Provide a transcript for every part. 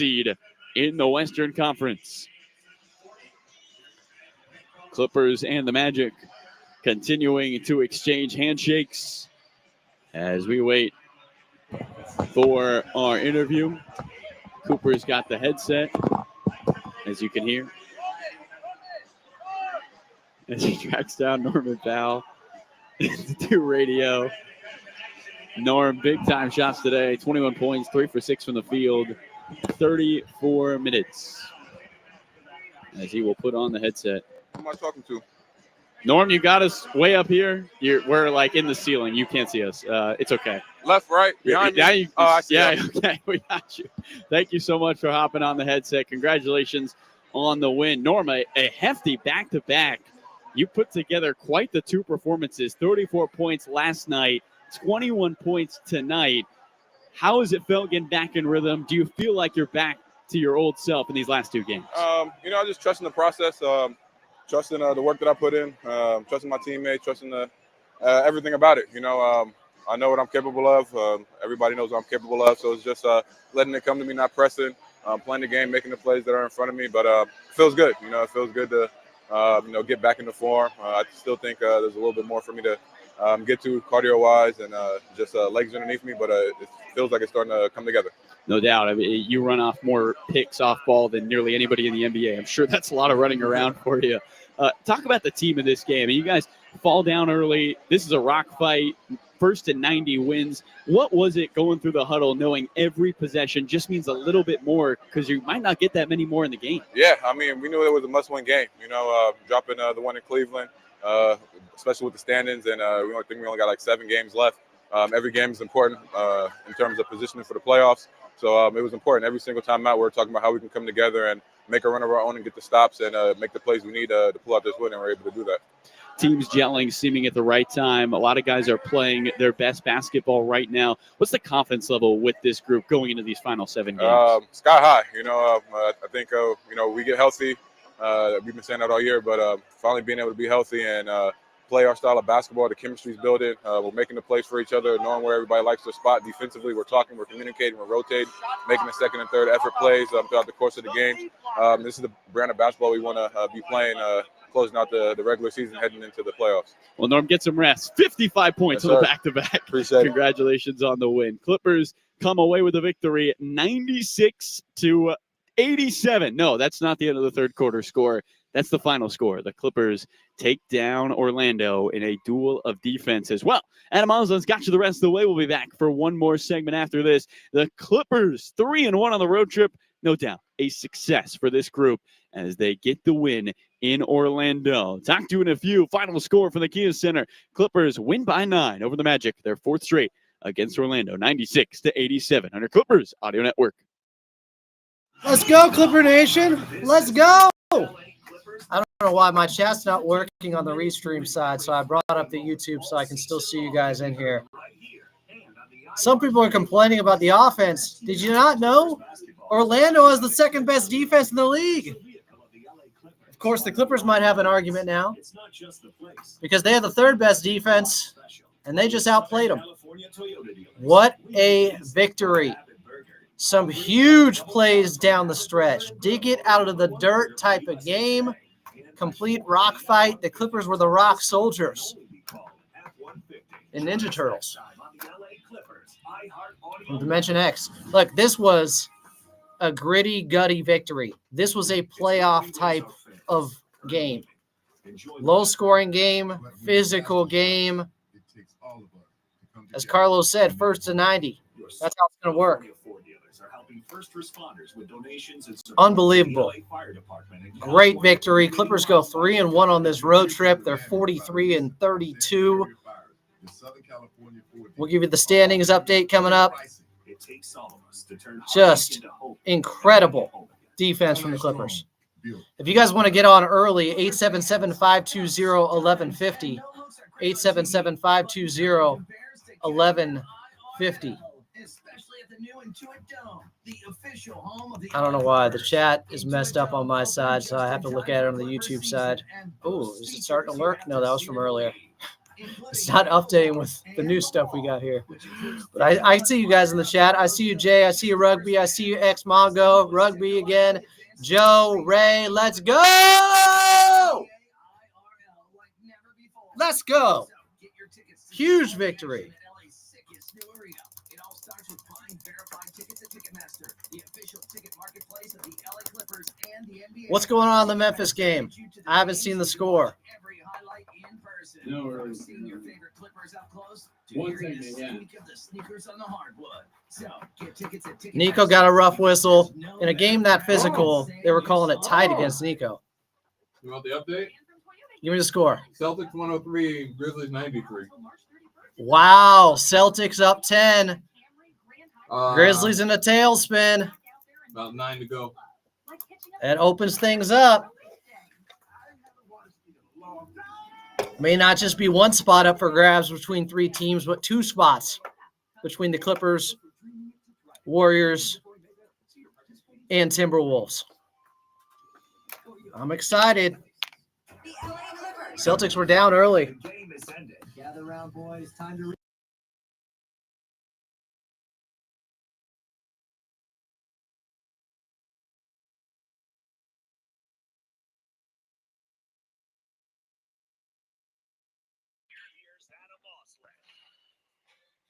seed in the Western Conference. Clippers and the Magic continuing to exchange handshakes as we wait for our interview. Cooper's got the headset, as you can hear, as he tracks down Norman Powell to radio. Norm, big time shots today. 21 points, 3 for 6 from the field, 34 minutes. As he will put on the headset. Who am I talking to? Norm, you got us way up here. We're like in the ceiling. You can't see us. It's okay. Left, right, behind me? I see. Yeah, okay, we got you. Thank you so much for hopping on the headset. Congratulations on the win. Norm, a hefty back-to-back. You put together quite the two performances. 34 points last night, 21 points tonight. How has it felt getting back in rhythm? Do you feel like you're back to your old self in these last two games? Just trusting the process, trusting the work that I put in, trusting my teammates, trusting everything about it. I know what I'm capable of. Everybody knows what I'm capable of. So it's just letting it come to me, not pressing, playing the game, making the plays that are in front of me. But it feels good. It feels good to, get back into form. I still think there's a little bit more for me to get to cardio-wise and just legs underneath me. But it feels like it's starting to come together. No doubt. I mean, you run off more picks off ball than nearly anybody in the NBA. I'm sure that's a lot of running around for you. Talk about the team in this game. You guys fall down early. This is a rock fight. First and 90 wins. What was it going through the huddle, knowing every possession just means a little bit more because you might not get that many more in the game? Yeah, I mean, we knew it was a must-win game. Dropping the one in Cleveland, especially with the standings, and we only got like 7 games left. Every game is important in terms of positioning for the playoffs. So it was important. Every single time out, we're talking about how we can come together and make a run of our own and get the stops and make the plays we need to pull out this win, and we're able to do that. Teams gelling, seeming at the right time. A lot of guys are playing their best basketball right now. What's the confidence level with this group going into these final 7 games? Sky high. I think, we get healthy. We've been saying that all year, but finally being able to be healthy and play our style of basketball, the chemistry's building. We're making the plays for each other, knowing where everybody likes their spot. Defensively, we're talking, we're communicating, we're rotating, making the second and third effort plays throughout the course of the game. This is the brand of basketball we want to be playing, closing out the regular season, heading into the playoffs. Well, Norm, get some rest. 55 points on the back-to-back. Appreciate it. Congratulations on the win. Clippers come away with a victory, 96-87. No, that's not the end of the third quarter score. That's the final score. The Clippers take down Orlando in a duel of defense as well. Adam Osland's got you the rest of the way. We'll be back for one more segment after this. The Clippers 3-1 on the road trip. No doubt a success for this group as they get the win in Orlando. Talk to you in a few. Final score from the Kia Center. Clippers win by 9 over the Magic. Their 4th straight against Orlando, 96-87 under Clippers Audio Network. Let's go, Clipper Nation. Let's go. I don't know why my chat's not working on the restream side, so I brought up the YouTube so I can still see you guys in here. Some people are complaining about the offense. Did you not know? Orlando has the 2nd best defense in the league. Of course, the Clippers might have an argument now because they have the 3rd best defense, and they just outplayed them. What a victory. Some huge plays down the stretch. Dig it out of the dirt type of game. Complete rock fight. The Clippers were the rock soldiers in Ninja Turtles from Dimension X. Look, this was a gritty, gutty victory. This was a playoff type of game. Low-scoring game, physical game. As Carlos said, 1st to 90. That's how it's going to work. Unbelievable. Great victory. Clippers go 3-1 on this road trip. They're 43-32. We'll give you the standings update coming up. Just incredible defense from the Clippers. If you guys want to get on early, 877-520-1150. 877-520-1150. I don't know why. The chat is messed up on my side, so I have to look at it on the YouTube side. Oh, is it starting to work? No, that was from earlier. It's not updating with the new stuff we got here. But I see you guys in the chat. I see you, Jay. I see you, Rugby. I see you, X Mongo. Rugby again. Joe, Ray, let's go! Let's go. Huge victory. What's going on in the Memphis game? I haven't seen the score. No, Nico got a rough whistle. In a game that physical, they were calling it tied against Nico. You want the update? Give me the score. Celtics 103, Grizzlies 93. Wow, Celtics up 10. Grizzlies in a tailspin. About 9 to go. That opens things up. May not just be one spot up for grabs between three teams, but two spots between the Clippers, Warriors, and Timberwolves. I'm excited. Celtics were down early. Gather around, boys. Time to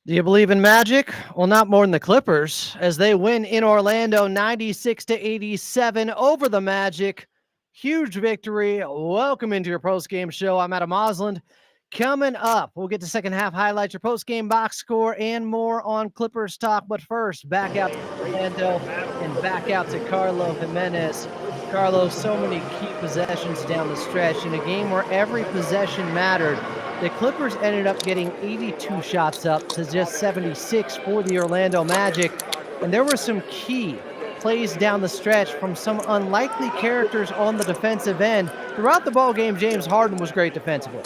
Do you believe in magic? Well, not more than the Clippers, as they win in Orlando 96-87 over the Magic. Huge victory. Welcome into your post-game show. I'm Adam Osland. Coming up, we'll get to second half highlights, your post-game box score, and more on Clippers talk. But first, back out to Orlando and back out to Carlo Jimenez. Carlos, so many key possessions down the stretch in a game where every possession mattered. The Clippers ended up getting 82 shots up to just 76 for the Orlando Magic. And there were some key plays down the stretch from some unlikely characters on the defensive end. Throughout the ball game, James Harden was great defensively.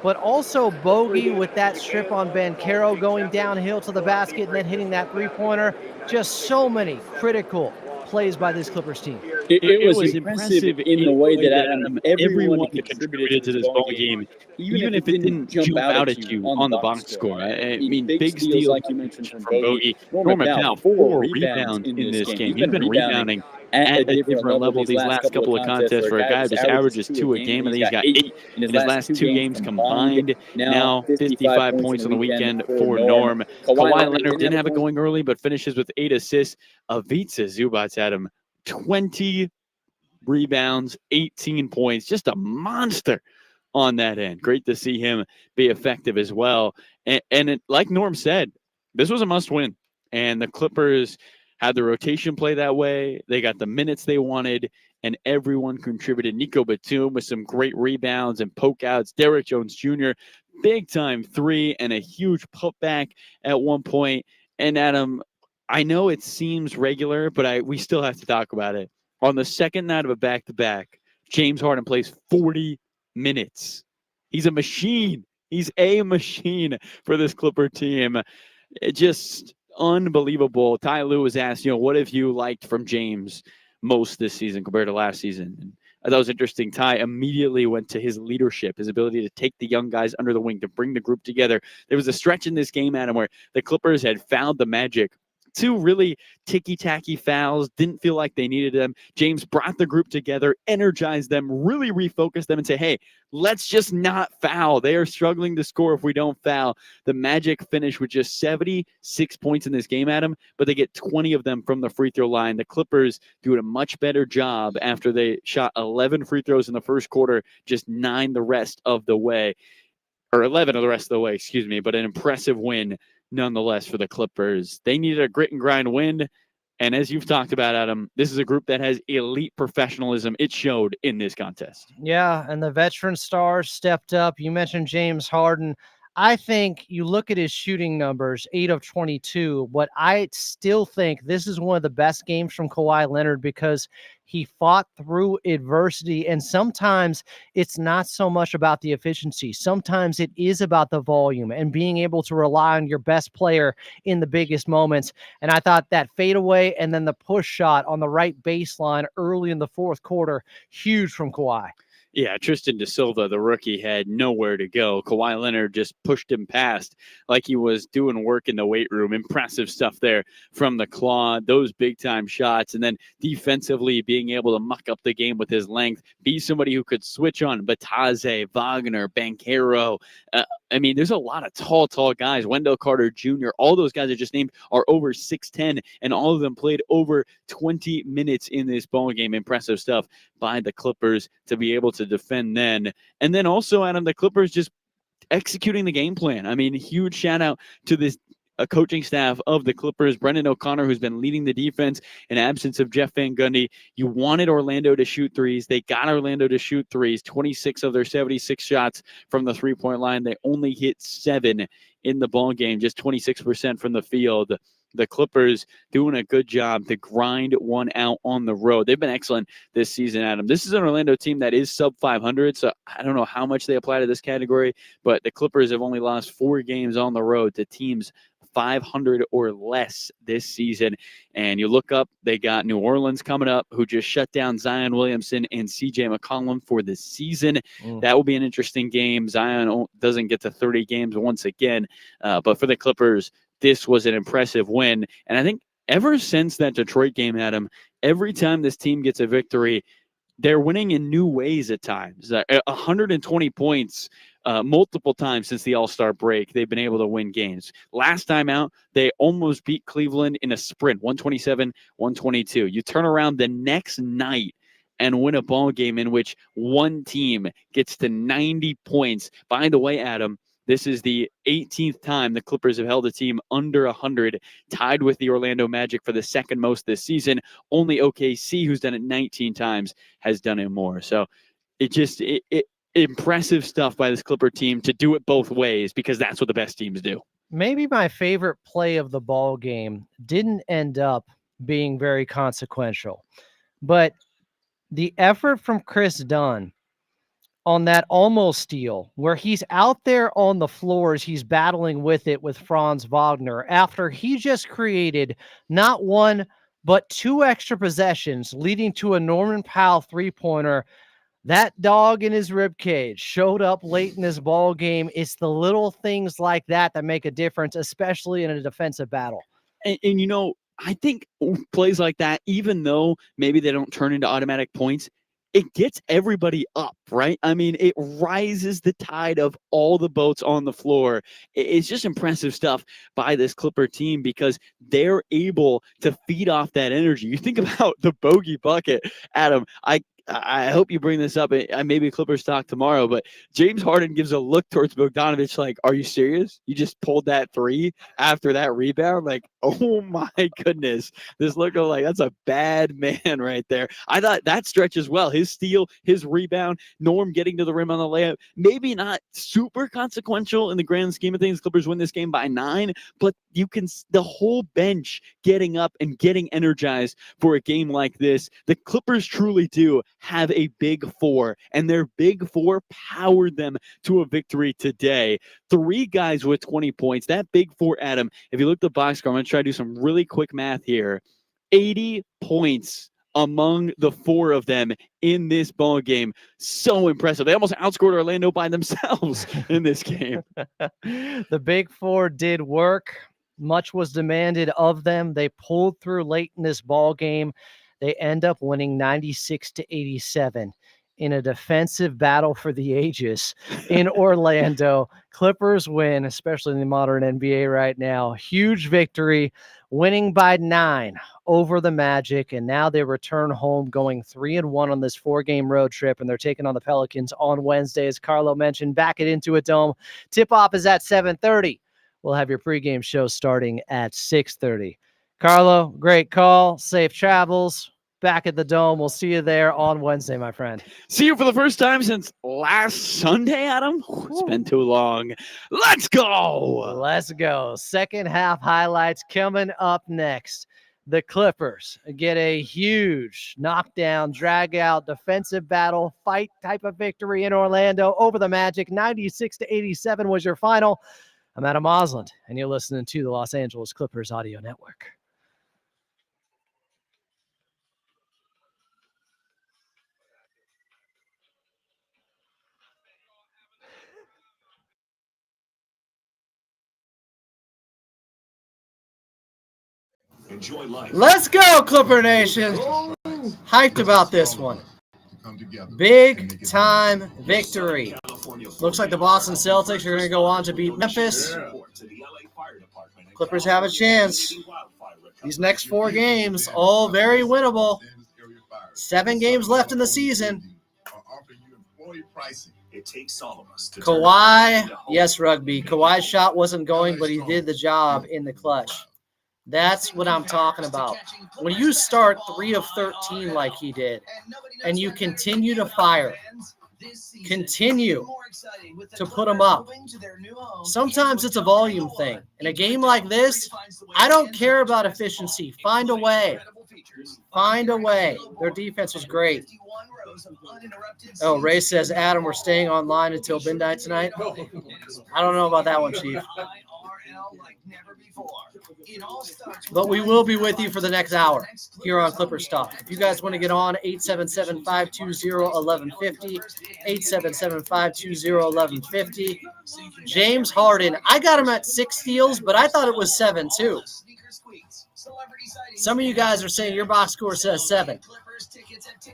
But also Bogey with that strip on Banchero going downhill to the basket and then hitting that three-pointer. Just so many critical plays by this Clippers team. It was impressive in the way that everyone contributed to this ball game, even if it didn't jump out at you on the box score. I mean, big steal, like you mentioned, from Bogey. Norman Powell, 4 rebounds in this game. He's been rebounding at a different level these last couple of contests for a guy who just averages 2 a game, and then he's got 8 in his last 2 games combined. Now 55 points on the weekend for Norm. Kawhi Leonard didn't have it going early, but finishes with 8 assists. Ivica Zubac's had him 20 rebounds, 18 points, just a monster on that end. Great to see him be effective as well. And like Norm said, this was a must win. And the Clippers had the rotation play that way. They got the minutes they wanted, and everyone contributed. Nico Batum with some great rebounds and poke outs. Derrick Jones Jr., big time 3 and a huge putback at one point. And Adam, I know it seems regular, but we still have to talk about it. On the second night of a back-to-back, James Harden plays 40 minutes. He's a machine. He's a machine for this Clipper team. It just unbelievable. Ty Lue was asked, what have you liked from James most this season compared to last season? And I thought it was interesting. Ty immediately went to his leadership, his ability to take the young guys under the wing, to bring the group together. There was a stretch in this game, Adam, where the Clippers had fouled the Magic. 2 really ticky-tacky fouls, didn't feel like they needed them. James brought the group together, energized them, really refocused them and say, hey, let's just not foul. They are struggling to score if we don't foul. The Magic finish with just 76 points in this game, Adam, but they get 20 of them from the free throw line. The Clippers doing a much better job after they shot 11 free throws in the first quarter, just 9 the rest of the way, or 11 of the rest of the way, excuse me, but an impressive win nonetheless for the Clippers. They needed a grit and grind win. And as you've talked about, Adam, this is a group that has elite professionalism. It showed in this contest. Yeah, and the veteran stars stepped up. You mentioned James Harden. I think you look at his shooting numbers, 8 of 22, but I still think this is one of the best games from Kawhi Leonard because he fought through adversity, and sometimes it's not so much about the efficiency. Sometimes it is about the volume and being able to rely on your best player in the biggest moments. And I thought that fadeaway and then the push shot on the right baseline early in the fourth quarter, huge from Kawhi. Yeah, Tristan Da Silva, the rookie, had nowhere to go. Kawhi Leonard just pushed him past like he was doing work in the weight room. Impressive stuff there from the claw, those big-time shots, and then defensively being able to muck up the game with his length, be somebody who could switch on Bataze, Wagner, Banchero. I mean, there's a lot of tall guys. Wendell Carter Jr., all those guys I just named are over 6'10", and all of them played over 20 minutes in this ball game. Impressive stuff by the Clippers to be able to defend then. And then also, Adam, the Clippers just executing the game plan. I mean, huge shout out to this coaching staff of the Clippers. Brendan O'Connor, who's been leading the defense in absence of Jeff Van Gundy. You wanted Orlando to shoot threes. They got Orlando to shoot threes. 26 of their 76 shots from the three-point line. They only hit 7 in the ball game, just 26% from the field. The Clippers doing a good job to grind one out on the road. They've been excellent this season, Adam. This is an Orlando team that is sub 500, so I don't know how much they apply to this category, but the Clippers have only lost 4 games on the road to teams 500 or less this season. And you look up, they got New Orleans coming up, who just shut down Zion Williamson and CJ McCollum for the season. That will be an interesting game. Zion doesn't get to 30 games once again, but for the Clippers, this was an impressive win. And I think ever since that Detroit game, Adam, every time this team gets a victory, they're winning in new ways at times. 120 points multiple times since the All-Star break. They've been able to win games. Last time out, they almost beat Cleveland in a sprint, 127-122. You turn around the next night and win a ball game in which one team gets to 90 points. By the way, Adam, this is the 18th time the Clippers have held a team under 100, tied with the Orlando Magic for the second most this season. Only OKC, who's done it 19 times, has done it more. So impressive stuff by this Clipper team to do it both ways, because that's what the best teams do. Maybe my favorite play of the ball game didn't end up being very consequential, but the effort from Chris Dunn on that almost steal, where he's out there on the floors, he's battling with it with Franz Wagner after he just created not one, but 2 extra possessions leading to a Norman Powell three-pointer. That dog in his ribcage showed up late in this ball game. It's the little things like that that make a difference, especially in a defensive battle. And you know, I think plays like that, even though maybe they don't turn into automatic points, it gets everybody up, right? I mean, it rises the tide of all the boats on the floor. It's just impressive stuff by this Clipper team, because they're able to feed off that energy. You think about the bogey bucket, Adam. I hope you bring this up. Maybe Clippers talk tomorrow, but James Harden gives a look towards Bogdanovic like, are you serious? You just pulled that 3 after that rebound? Like, oh my goodness. This look of like, that's a bad man right there. I thought that stretch as well. His steal, his rebound, Norm getting to the rim on the layup. Maybe not super consequential in the grand scheme of things. Clippers win this game by 9, but you can, the whole bench getting up and getting energized for a game like this. The Clippers truly do have a big 4, and their big 4 powered them to a victory today. 3 guys with 20 points. That big 4, Adam, if you look at the box score, I'm going to try to do some really quick math here. 80 points among the 4 of them in this ball game. So impressive. They almost outscored Orlando by themselves in this game. The big 4 did work. Much was demanded of them. They pulled through late in this ball game. They end up winning 96-87 in a defensive battle for the ages in Orlando. Clippers win, especially in the modern NBA right now. Huge victory, winning by 9 over the Magic, and now they return home going 3-1 on this 4-game road trip, and they're taking on the Pelicans on Wednesday, as Carlo mentioned, back at Intuit Dome. Tip-off is at 7:30. We'll have your pregame show starting at 6:30. Carlo, great call. Safe travels. Back at the Dome. We'll see you there on Wednesday, my friend. See you for the first time since last Sunday, Adam. It's been too long. Let's go. Let's go. Second half highlights coming up next. The Clippers get a huge knockdown, drag out, defensive battle, fight type of victory in Orlando over the Magic. 96-87 was your final. I'm Adam Osland, and you're listening to the Los Angeles Clippers Audio Network. Let's go, Clipper Nation. Hyped about this one. Big time victory. Looks like the Boston Celtics are going to go on to beat Memphis. Clippers have a chance. These next 4 games, all very winnable. 7 games left in the season. Kawhi, yes, Rugby. Kawhi's shot wasn't going, but he did the job in the clutch. That's what I'm talking about. When you start 3 of 13 like he did, and you continue to fire, continue to put them up. Sometimes it's a volume thing. In a game like this, I don't care about efficiency. Find a way. Find a way. Their defense was great. Oh, Ray says, Adam, we're staying online until midnight tonight. I don't know about that one, Chief. But we will be with you for the next hour here on Clipper Talk. If you guys want to get on, 877-520-1150, 877-520-1150. James Harden, I got him at 6 steals, but I thought it was 7 too. Some of you guys are saying your box score says 7.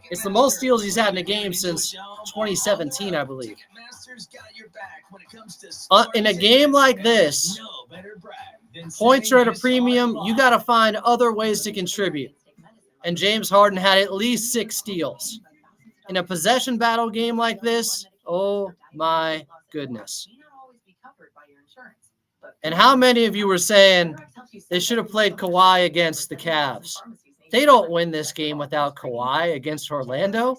It's the most steals he's had in a game since 2017, I believe. In a game like this, points are at a premium. You got to find other ways to contribute. And James Harden had at least 6 steals. In a possession battle game like this, oh my goodness. And how many of you were saying they should have played Kawhi against the Cavs? They don't win this game without Kawhi against Orlando.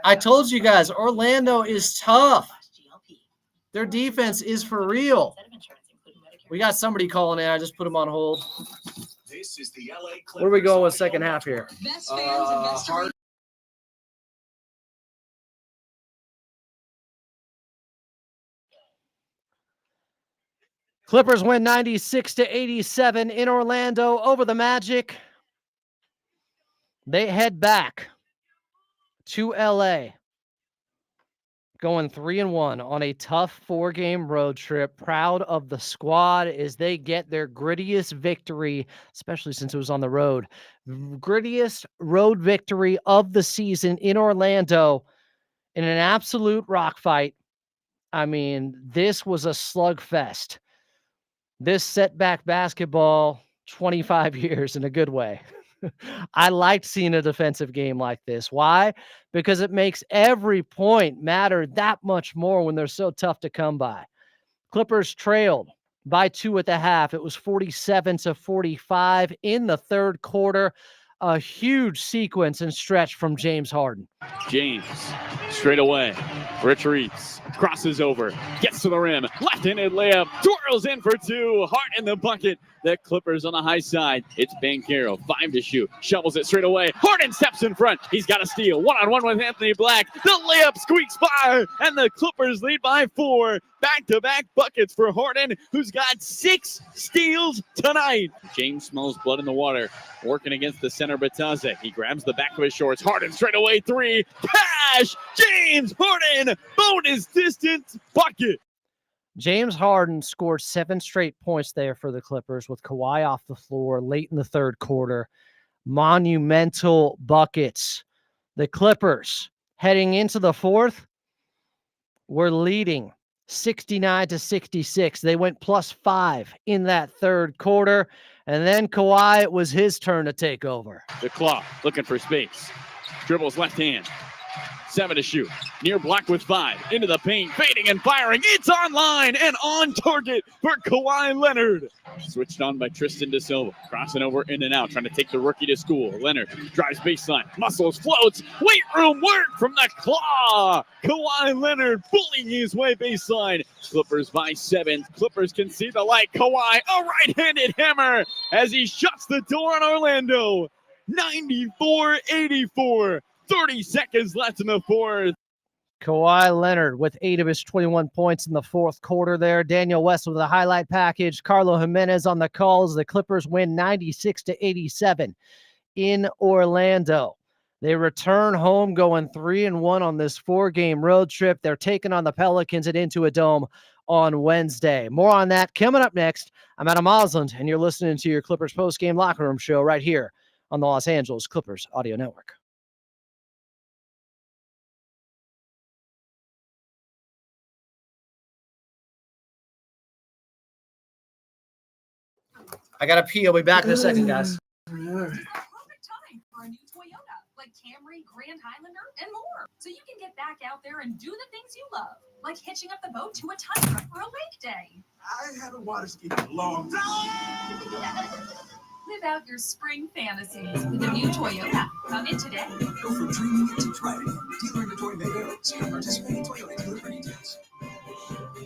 I told you guys, Orlando is tough. Their defense is for real. We got somebody calling in. I just put him on hold. Where are we going with second half here? Clippers win 96-87 in Orlando over the Magic. They head back to LA, going 3-1 on a tough 4-game road trip. Proud of the squad as they get their grittiest victory, especially since it was on the road. Grittiest road victory of the season in Orlando in an absolute rock fight. I mean, this was a slugfest. This set back basketball 25 years in a good way. I liked seeing a defensive game like this. Why? Because it makes every point matter that much more when they're so tough to come by. Clippers trailed by 2 at the half. It was 47-45 in the third quarter. A huge sequence and stretch from James Harden. James, straight away, retreats, crosses over, gets to the rim, left-handed layup, twirls in for 2, Hart in the bucket. The Clippers on the high side. It's Banchero, 5 to shoot, shovels it straight away. Harden steps in front. He's got a steal. One-on-one with Anthony Black. The layup squeaks by, and the Clippers lead by 4. Back-to-back buckets for Harden, who's got 6 steals tonight. James smells blood in the water, working against the center Bataze. He grabs the back of his shorts. Harden straight away 3. Cash! James Harden, bonus distance bucket. James Harden scored 7 straight points there for the Clippers with Kawhi off the floor late in the third quarter. Monumental buckets. The Clippers heading into the fourth were leading 69-66. They went +5 in that third quarter. And then Kawhi, it was his turn to take over. The Claw looking for space. Dribbles left hand. 7 to shoot. Near block with 5. Into the paint. Fading and firing. It's online and on target for Kawhi Leonard. Switched on by Tristan Da Silva. Crossing over in and out. Trying to take the rookie to school. Leonard drives baseline. Muscles, floats. Weight room work from the Claw. Kawhi Leonard bullying his way baseline. Clippers by 7. Clippers can see the light. Kawhi, a right-handed hammer as he shuts the door on Orlando. 94-84. 30 seconds left in the fourth. Kawhi Leonard with 8 of his 21 points in the fourth quarter there. Daniel West with the highlight package. Carlo Jimenez on the calls. The Clippers win 96-87 in Orlando. They return home going 3-1 on this 4-game road trip. They're taking on the Pelicans at Intuit Dome on Wednesday. More on that coming up next. I'm Adam Osland, and you're listening to your Clippers post-game locker room show right here on the Los Angeles Clippers Audio Network. I got to pee. I'll be back in a second, guys. Perfect time for a new Toyota, like Camry, Grand Highlander, and more. So you can get back out there and do the things you love, like hitching up the boat to a tundra for a lake day. I haven't water skied in a long time. Live out your spring fantasies with a new Toyota. Come in today. Go from dreaming to driving. Dealer inventory may vary. See your participating Toyota dealer for details.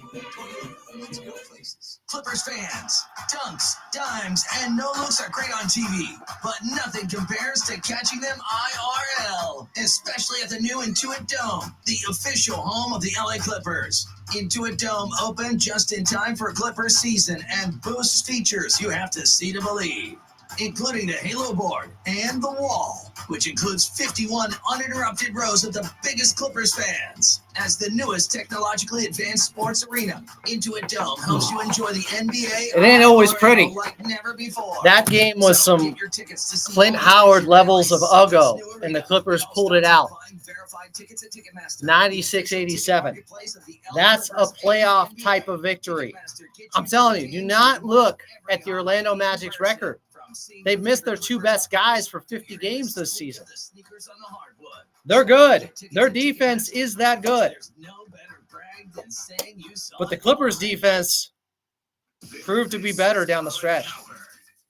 Toyota, let's go places. Clippers fans, dunks, dimes, and no looks are great on TV, but nothing compares to catching them IRL, especially at the new Intuit Dome, the official home of the LA Clippers. Intuit Dome opened just in time for Clippers season and boosts features you have to see to believe, including the Halo board and the wall, which includes 51 uninterrupted rows of the biggest Clippers fans. As the newest technologically advanced sports arena, Intuit Dome helps you enjoy the NBA. It ain't always pretty. Like never before. That game was some Clint Howard levels of Uggo, and the Clippers pulled it out. 96-87. That's a playoff type of victory. I'm telling you, do not look at the Orlando Magic's record. They've missed their two best guys for 50 games this season. They're good. Their defense is that good. But the Clippers' defense proved to be better down the stretch.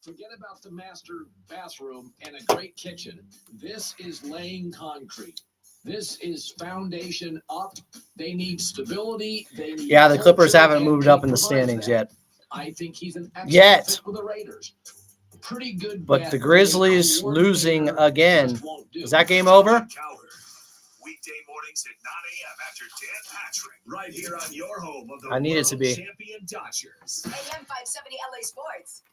Forget about the master bathroom and a great kitchen. This is laying concrete. This is foundation up. They need stability. Yeah, the Clippers haven't moved up in the standings yet. I think he's an excellent fit with the Raiders. Pretty good. But the Grizzlies losing again. Is that game over? Weekday mornings at 9 a.m. after Dan Patrick, right here on your home of the I need it to be. champion Dodgers. AM 570 LA Sports.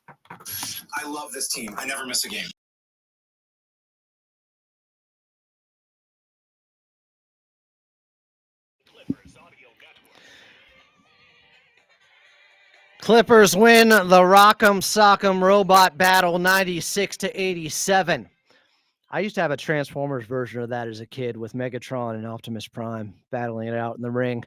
I love this team. I never miss a game. Clippers win the Rock'em Sock'em Robot Battle 96-87. I used to have a Transformers version of that as a kid with Megatron and Optimus Prime battling it out in the ring.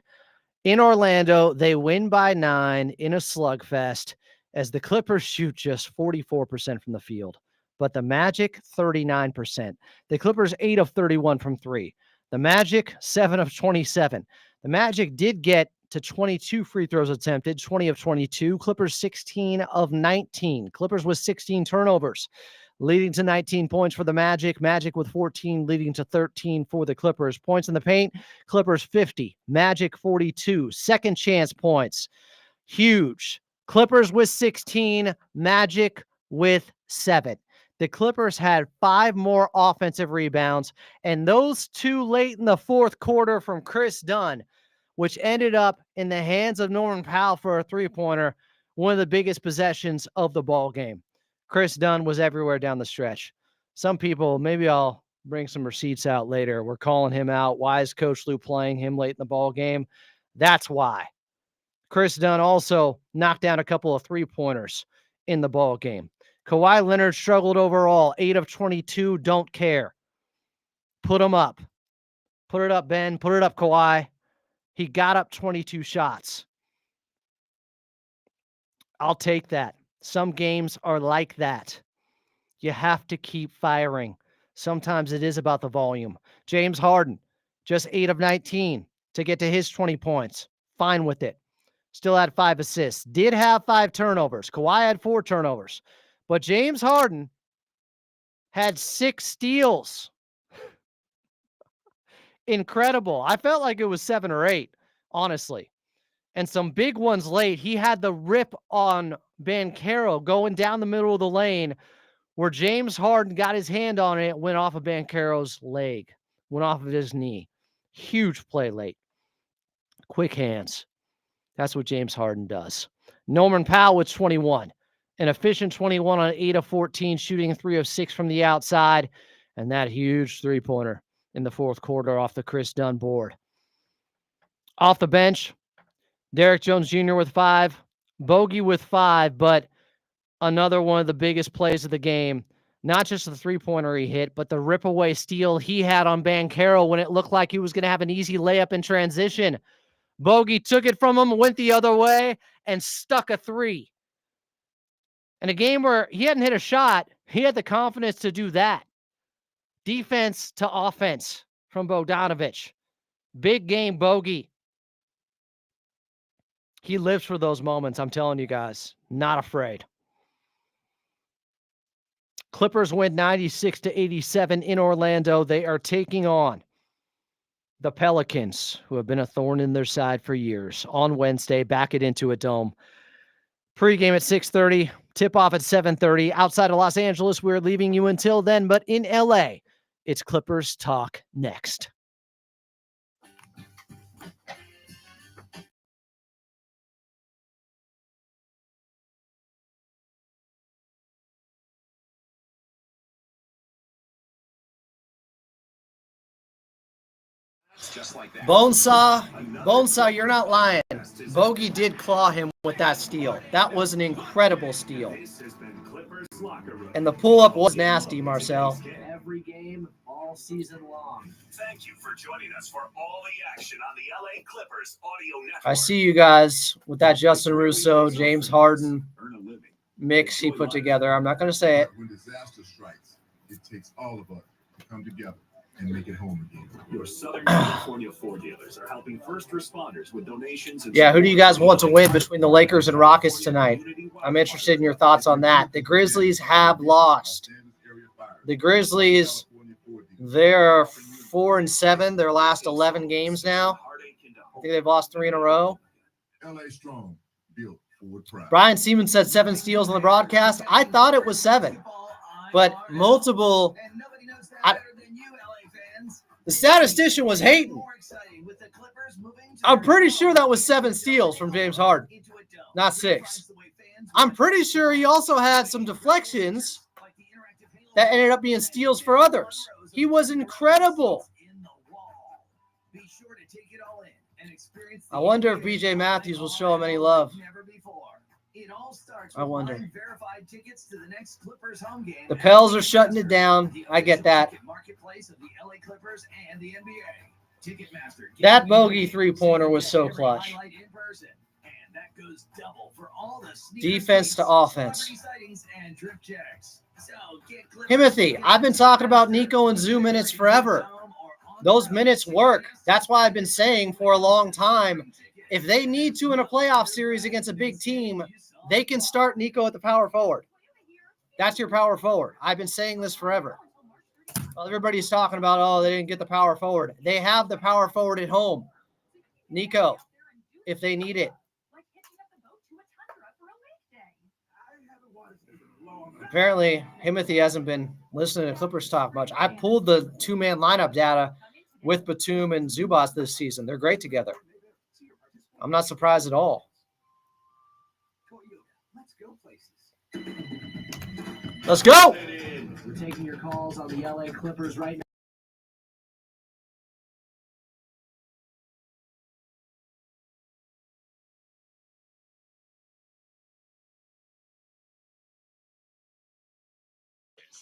In Orlando, they win by 9 in a slugfest as the Clippers shoot just 44% from the field, but the Magic 39%. The Clippers 8 of 31 from 3. The Magic 7 of 27. The Magic did get to 22 free throws attempted, 20 of 22. Clippers 16 of 19. Clippers with 16 turnovers, leading to 19 points for the Magic. Magic with 14, leading to 13 for the Clippers. Points in the paint, Clippers 50, Magic 42. Second chance points, huge. Clippers with 16, Magic with 7. The Clippers had 5 more offensive rebounds, and those 2 late in the fourth quarter from Chris Dunn, which ended up in the hands of Norman Powell for a three-pointer, one of the biggest possessions of the ball game. Chris Dunn was everywhere down the stretch. Some people, maybe I'll bring some receipts out later, we're calling him out. Why is Coach Lou playing him late in the ball game? That's why. Chris Dunn also knocked down a couple of three-pointers in the ball game. Kawhi Leonard struggled overall, 8 of 22, don't care. Put him up. Put it up, Ben. Put it up, Kawhi. He got up 22 shots. I'll take that. Some games are like that. You have to keep firing. Sometimes it is about the volume. James Harden, just 8 of 19 to get to his 20 points. Fine with it. Still had 5 assists. Did have 5 turnovers. Kawhi had 4 turnovers. But James Harden had 6 steals. Incredible. I felt like it was 7 or 8, honestly. And some big ones late. He had the rip on Banchero going down the middle of the lane where James Harden got his hand on it, went off of Banchero's leg, went off of his knee. Huge play late. Quick hands. That's what James Harden does. Norman Powell with 21. An efficient 21 on 8 of 14, shooting 3 of 6 from the outside. And that huge three-pointer in the fourth quarter off the Chris Dunn board. Off the bench, Derek Jones Jr. with 5. Bogey with 5, but another one of the biggest plays of the game. Not just the three-pointer he hit, but the rip-away steal he had on Banchero when it looked like he was going to have an easy layup in transition. Bogey took it from him, went the other way, and stuck a 3. In a game where he hadn't hit a shot, he had the confidence to do that. Defense to offense from Bogdanovich. Big game Bogey. He lives for those moments, I'm telling you guys. Not afraid. Clippers win 96-87 in Orlando. They are taking on the Pelicans, who have been a thorn in their side for years. On Wednesday, back it into a dome. Pre-game at 6:30, tip-off at 7:30. Outside of Los Angeles, we're leaving you until then, but in LA, it's Clippers Talk next. Just like that. Bonesaw, you're not lying. Bogey did claw him with that steal. That was an incredible steal. And the pull-up was nasty, Marcel. Every game, all season long. Thank you for joining us for all the action on the LA Clippers audio network. I see you guys with that Justin Russo, James Harden mix he put together. I'm not going to say it. When disaster strikes, it takes all of us to come together and make it home again. Your Southern California Ford dealers are helping first responders with donations. And Yeah, who do you guys want to win between the Lakers and Rockets tonight? I'm interested in your thoughts on that. The Grizzlies have lost. The Grizzlies, they're 4-7, their last 11 games now. I think they've lost 3 in a row. LA strong, built forward pride. Brian Siemens said 7 steals on the broadcast. I thought it was 7, but multiple. The statistician was hating. I'm pretty sure that was 7 steals from James Harden, not 6. I'm pretty sure he also had some deflections that ended up being steals for others. He was incredible. I wonder if BJ Matthews will show him any love. I wonder. The Pels are shutting it down. I get that. That bogey three-pointer was so clutch. Defense to offense. Timothy, I've been talking about Nico and Zoo minutes forever. Those minutes work. That's why I've been saying for a long time, if they need to in a playoff series against a big team, they can start Nico at the power forward. That's your power forward. I've been saying this forever. Well, everybody's talking about, oh, they didn't get the power forward. They have the power forward at home. Nico, if they need it. Apparently, Timothy hasn't been listening to Clippers talk much. I pulled the 2-man lineup data with Batum and Zubas this season. They're great together. I'm not surprised at all. Let's go. We're taking your calls on the LA Clippers right now.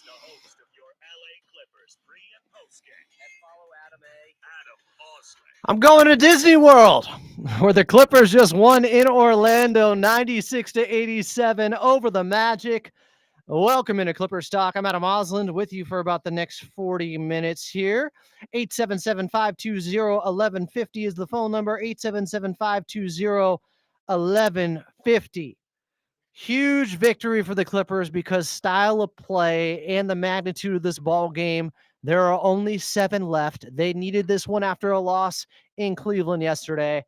The host of your LA Clippers pre- and postgame. And follow Adam Osley. I'm going to Disney World, where the Clippers just won in Orlando, 96-87 over the Magic. Welcome into Clippers Talk. I'm Adam Osland with you for about the next 40 minutes here. 877-520-1150 is the phone number. 877-520-1150. Huge victory for the Clippers because style of play and the magnitude of this ball game. There are only 7 left. They needed this one after a loss in Cleveland yesterday,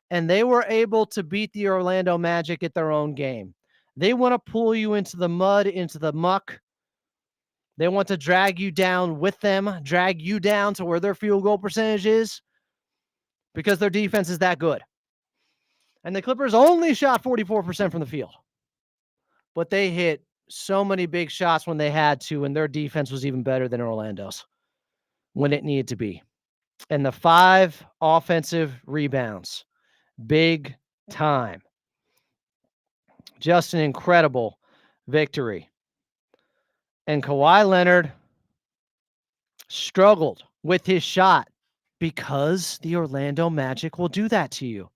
and they were able to beat the Orlando Magic at their own game. They want to pull you into the mud, into the muck. They want to drag you down with them, drag you down to where their field goal percentage is because their defense is that good. And the Clippers only shot 44% from the field, but they hit so many big shots when they had to, and their defense was even better than Orlando's when it needed to be. And the 5 offensive rebounds, big time. Just an incredible victory. And Kawhi Leonard struggled with his shot because the Orlando Magic will do that to you.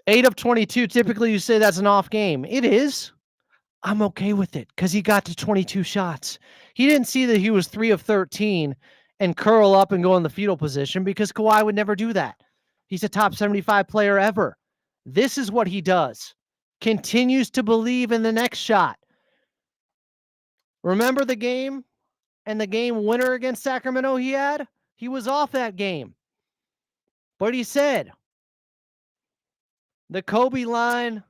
8 of 22, typically you say that's an off game. It is. I'm okay with it because he got to 22 shots. He didn't see that he was 3 of 13 and curl up and go in the fetal position because Kawhi would never do that. He's a top 75 player ever. This is what he does. Continues to believe in the next shot. Remember the game and the game winner against Sacramento he had? He was off that game. But he said, the Kobe line,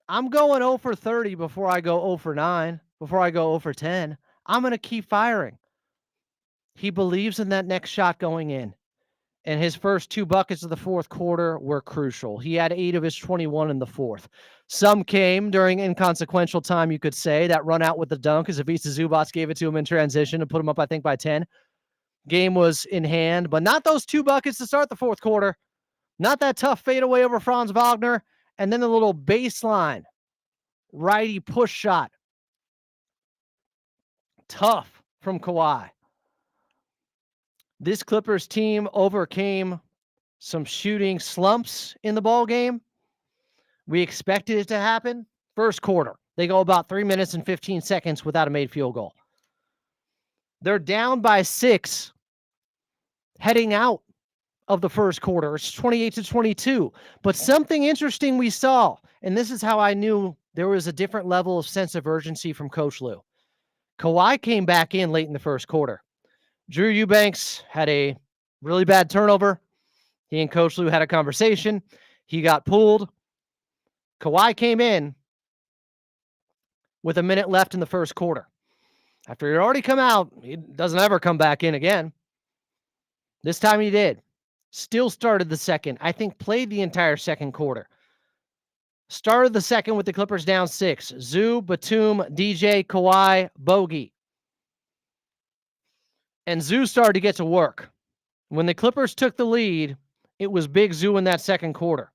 I'm going 0 for 30 before I go 0 for 9, before I go 0 for 10. I'm going to keep firing. He believes in that next shot going in. And his first 2 buckets of the fourth quarter were crucial. He had 8 of his 21 in the fourth. Some came during inconsequential time, you could say. That run out with the dunk as Ivica Zubac gave it to him in transition to put him up, I think, by 10. Game was in hand, but not those 2 buckets to start the fourth quarter. Not that tough fadeaway over Franz Wagner. And then the little baseline righty push shot. Tough from Kawhi. This Clippers team overcame some shooting slumps in the ball game. We expected it to happen. First quarter, they go about 3 minutes and 15 seconds without a made field goal. They're down by 6 heading out of the first quarter. It's 28-22. But something interesting we saw, and this is how I knew there was a different level of sense of urgency from Coach Lue. Kawhi came back in late in the first quarter. Drew Eubanks had a really bad turnover. He and Coach Lue had a conversation. He got pulled. Kawhi came in with a minute left in the first quarter. After he had already come out, he doesn't ever come back in again. This time he did. Still started the second. I think played the entire second quarter. Started the second with the Clippers down 6. Zoo, Batum, DJ, Kawhi, Bogey. And Zoo started to get to work. When the Clippers took the lead, it was Big Zoo in that second quarter.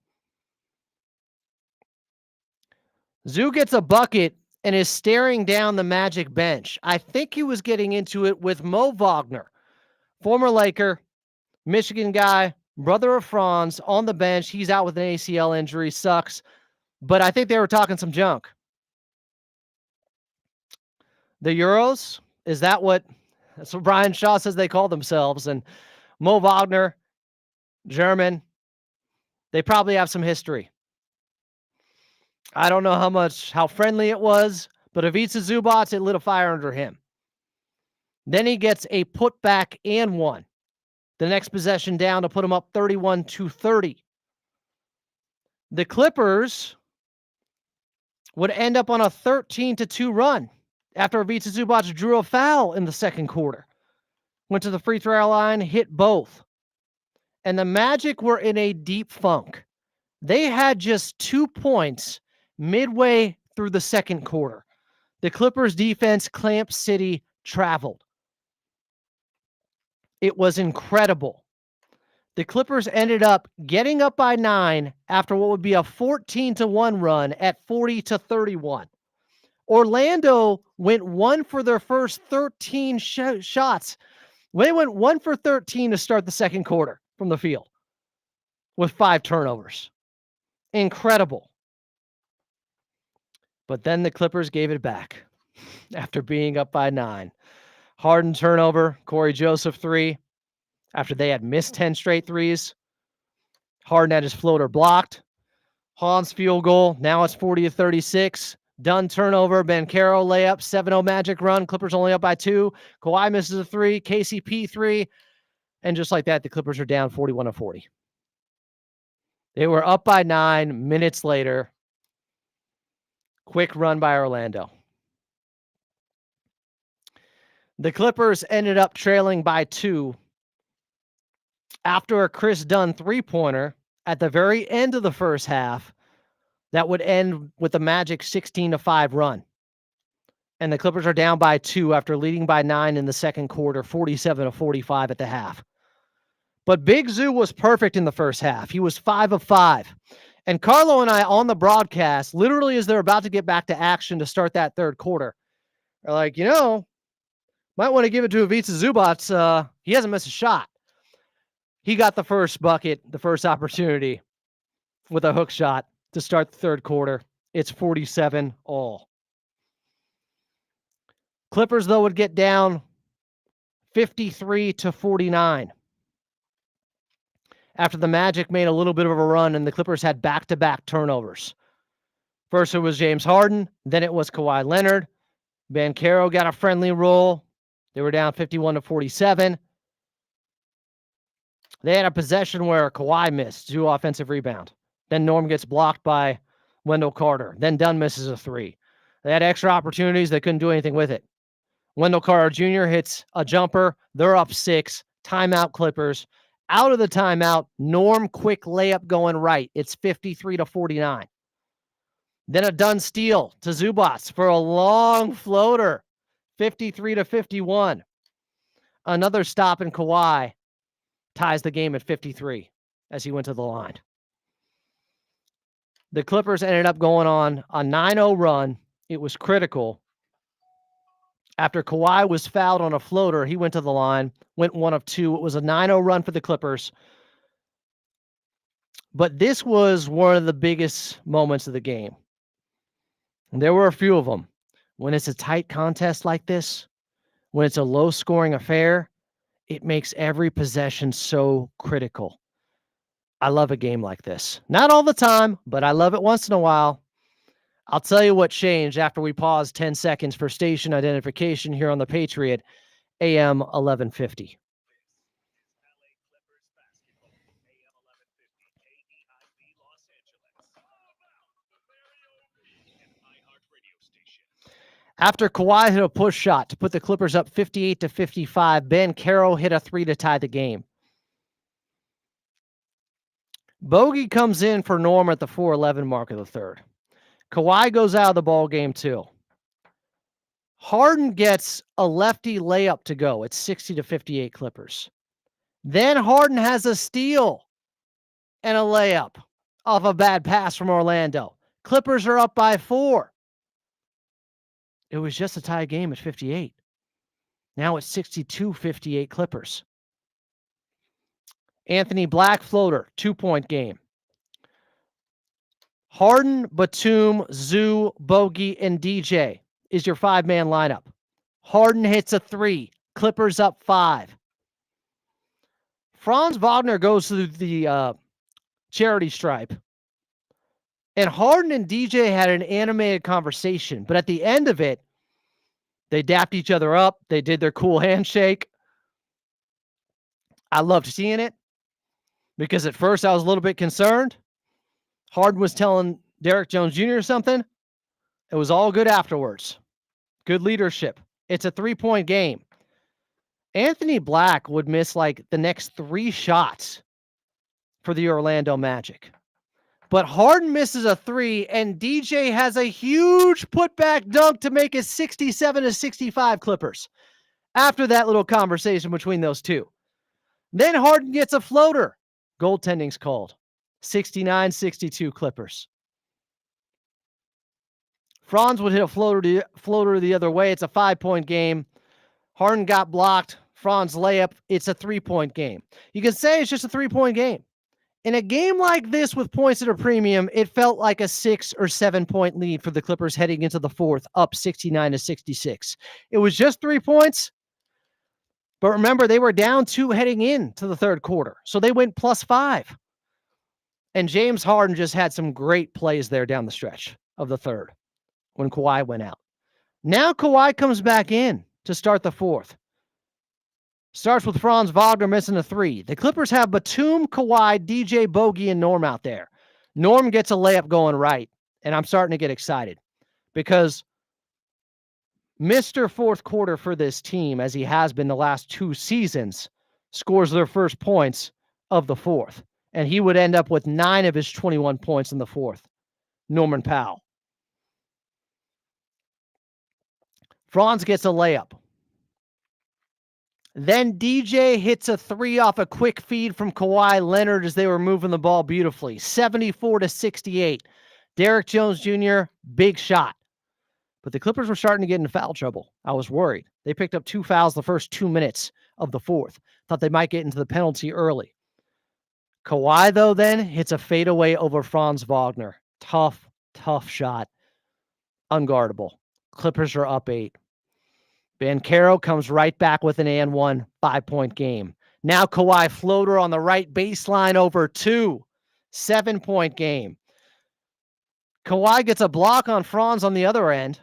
Zoo gets a bucket and is staring down the Magic bench. I think he was getting into it with Mo Wagner, former Laker, Michigan guy, brother of Franz, on the bench. He's out with an ACL injury. Sucks. But I think they were talking some junk. The Euros, that's what Brian Shaw says they call themselves. And Mo Wagner, German, they probably have some history. I don't know how friendly it was, but Ivica Zubac, it lit a fire under him. Then he gets a putback and one. The next possession down to put him up 31-30. The Clippers would end up on a 13-2 run after Ivica Zubac drew a foul in the second quarter. Went to the free throw line, hit both. And the Magic were in a deep funk. They had just 2 points midway through the second quarter. The Clippers defense, Clamp City, traveled. It was incredible. The Clippers ended up getting up by 9 after what would be a 14-1 run at 40-31. Orlando went 1 for their first 13 shots. They went 1 for 13 to start the second quarter from the field with 5 turnovers. Incredible. But then the Clippers gave it back after being up by 9. Harden turnover, Corey Joseph 3. After they had missed 10 straight threes. Harden had his floater blocked. Hans field goal. Now it's 40-36. Dunn turnover. Banchero layup. 7-0 Magic run. Clippers only up by 2. Kawhi misses a 3. KCP 3. And just like that, the Clippers are down 41-40. They were up by 9 minutes later. Quick run by Orlando. The Clippers ended up trailing by 2 after a Chris Dunn three-pointer at the very end of the first half that would end with the Magic 16-5 run. And the Clippers are down by 2 after leading by 9 in the second quarter, 47-45 at the half. But Big Zoo was perfect in the first half. He was 5 of 5. And Carlo and I on the broadcast, literally as they're about to get back to action to start that third quarter, are like, might want to give it to Ivica Zubac. He hasn't missed a shot. He got the first bucket, the first opportunity with a hook shot to start the third quarter. It's 47-all. Clippers, though, would get down 53-49 after the Magic made a little bit of a run and the Clippers had back-to-back turnovers. First it was James Harden, then it was Kawhi Leonard. Banchero got a friendly roll. They were down 51-47. They had a possession where Kawhi missed 2 offensive rebound. Then Norm gets blocked by Wendell Carter. Then Dunn misses a 3. They had extra opportunities. They couldn't do anything with it. Wendell Carter Jr. hits a jumper. They're up 6. Timeout Clippers. Out of the timeout, Norm quick layup going right. It's 53-49. Then a Dunn steal to Zubac for a long floater. 53-51. Another stop in Kawhi ties the game at 53 as he went to the line. The Clippers ended up going on a 9-0 run. It was critical. After Kawhi was fouled on a floater, he went to the line, went 1 of 2. It was a 9-0 run for the Clippers. But this was one of the biggest moments of the game. And there were a few of them. When it's a tight contest like this, when it's a low-scoring affair, it makes every possession so critical. I love a game like this. Not all the time, but I love it once in a while. I'll tell you what changed after we paused 10 seconds for station identification here on the Patriot, AM 1150. After Kawhi hit a push shot to put the Clippers up 58-55, Banchero hit a 3 to tie the game. Bogey comes in for Norm at the 4:11 mark of the third. Kawhi goes out of the ball game too. Harden gets a lefty layup to go. It's 60-58 Clippers. Then Harden has a steal and a layup off a bad pass from Orlando. Clippers are up by 4. It was just a tie game at 58. Now it's 62-58 Clippers. Anthony Black floater, 2-point game. Harden, Batum, Zoo, Bogey, and DJ is your 5-man lineup. Harden hits a 3. Clippers up 5. Franz Wagner goes through the charity stripe. And Harden and DJ had an animated conversation. But at the end of it, they dapped each other up. They did their cool handshake. I loved seeing it because at first I was a little bit concerned. Harden was telling Derrick Jones Jr. something. It was all good afterwards. Good leadership. It's a 3-point game. Anthony Black would miss like the next 3 shots for the Orlando Magic. But Harden misses a 3, and DJ has a huge putback dunk to make it 67-65 Clippers. After that little conversation between those two. Then Harden gets a floater. Goaltending's called. 69-62 Clippers. Franz would hit a floater the other way. It's a 5-point game. Harden got blocked. Franz layup. It's a 3-point game. You can say it's just a 3-point game. In a game like this with points at a premium, it felt like a 6 or 7-point lead for the Clippers heading into the fourth, up 69-66. It was just 3 points. But remember, they were down 2 heading into the third quarter. So they went +5. And James Harden just had some great plays there down the stretch of the third when Kawhi went out. Now Kawhi comes back in to start the fourth. Starts with Franz Wagner missing a 3. The Clippers have Batum, Kawhi, DJ, Bogey, and Norm out there. Norm gets a layup going right, and I'm starting to get excited because Mr. Fourth Quarter for this team, as he has been the last 2 seasons, scores their first points of the fourth, and he would end up with 9 of his 21 points in the fourth. Norman Powell. Franz gets a layup. Then DJ hits a 3 off a quick feed from Kawhi Leonard as they were moving the ball beautifully. 74-68. Derrick Jones Jr., big shot. But the Clippers were starting to get into foul trouble. I was worried. They picked up 2 fouls the first 2 minutes of the fourth. Thought they might get into the penalty early. Kawhi, though, then hits a fadeaway over Franz Wagner. Tough shot. Unguardable. Clippers are up 8. Banchero comes right back with an and 1, 5-point game. Now Kawhi floater on the right baseline over 2, 7-point game. Kawhi gets a block on Franz on the other end,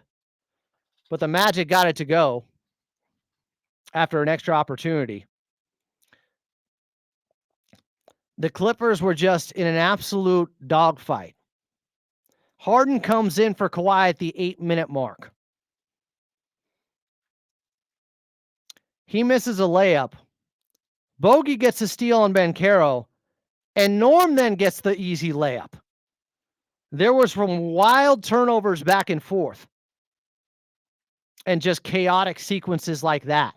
but the Magic got it to go after an extra opportunity. The Clippers were just in an absolute dogfight. Harden comes in for Kawhi at the 8-minute mark. He misses a layup. Bogey gets a steal on Banchero, and Norm then gets the easy layup. There was some wild turnovers back and forth and just chaotic sequences like that.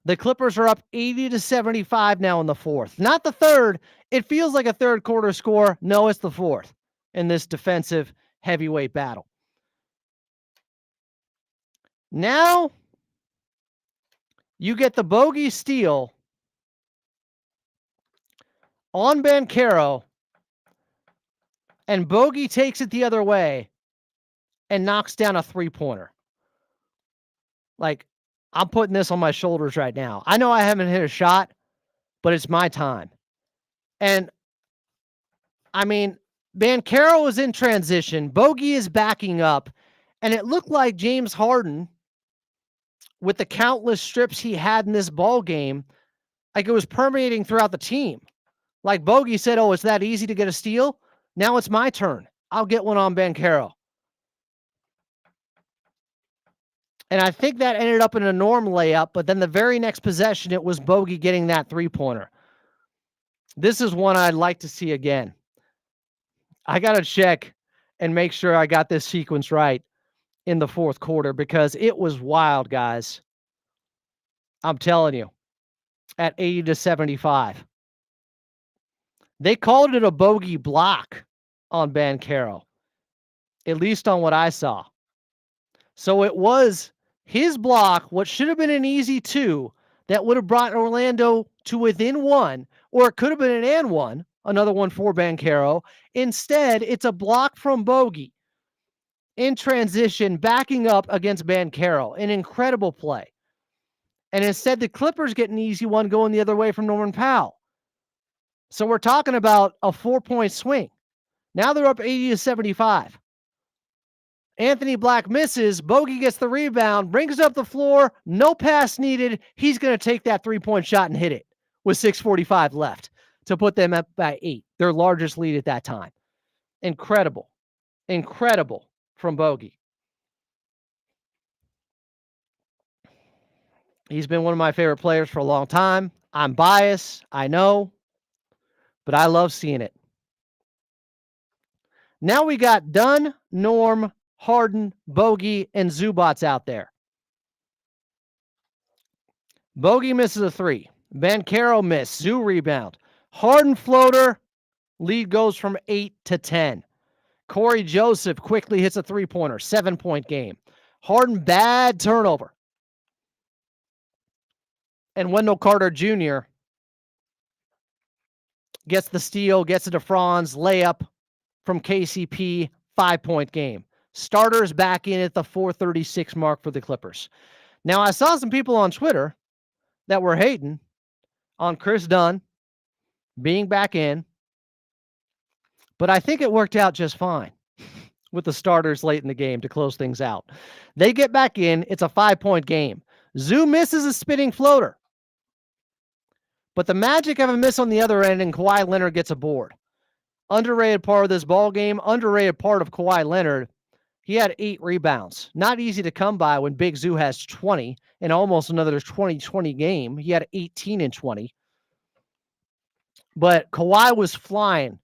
The Clippers are up 80-75 now in the fourth. Not the third. It feels like a third quarter score. No, it's the fourth in this defensive heavyweight battle. Now you get the bogey steal on Banchero, and Bogey takes it the other way and knocks down a 3-pointer. Like, I'm putting this on my shoulders right now. I know I haven't hit a shot, but it's my time. And, I mean, Banchero is in transition. Bogey is backing up, and it looked like James Harden, with the countless strips he had in this ball game, like it was permeating throughout the team. Like Bogey said, oh, it's that easy to get a steal? Now it's my turn. I'll get one on Banchero. And I think that ended up in a Norm layup, but then the very next possession, it was Bogey getting that 3-pointer. This is one I'd like to see again. I got to check and make sure I got this sequence right in the fourth quarter because it was wild, guys. I'm telling you, at 80-75. They called it a bogey block on Banchero, at least on what I saw. So it was his block, what should have been an easy 2, that would have brought Orlando to within 1, or it could have been an and 1, another one for Banchero. Instead, it's a block from Bogey in transition, backing up against Banchero. An incredible play. And instead, the Clippers get an easy one going the other way from Norman Powell. So we're talking about a 4-point swing. Now they're up 80-75. Anthony Black misses. Bogey gets the rebound, brings it up the floor. No pass needed. He's going to take that 3-point shot and hit it with 6:45 left to put them up by 8, their largest lead at that time. Incredible. Incredible from Bogey. He's been one of my favorite players for a long time. I'm biased, I know, but I love seeing it. Now we got Dunn, Norm, Harden, Bogey, and Zubats out there. Bogey misses a 3. Banchero missed. Zoo rebound. Harden floater. Lead goes from 8 to 10. Corey Joseph quickly hits a 3-pointer. 7-point game. Harden, bad turnover. And Wendell Carter Jr. gets the steal, gets it to Franz, layup from KCP, 5-point game. Starters back in at the 4:36 mark for the Clippers. Now, I saw some people on Twitter that were hating on Chris Dunn being back in, but I think it worked out just fine with the starters late in the game to close things out. They get back in. It's a 5-point game. Zoo misses a spinning floater, but the Magic have a miss on the other end, and Kawhi Leonard gets a board. Underrated part of this ball game, underrated part of Kawhi Leonard. He had 8 rebounds. Not easy to come by when Big Zoo has 20 and almost another 20-20 game. He had 18 and 20. But Kawhi was flying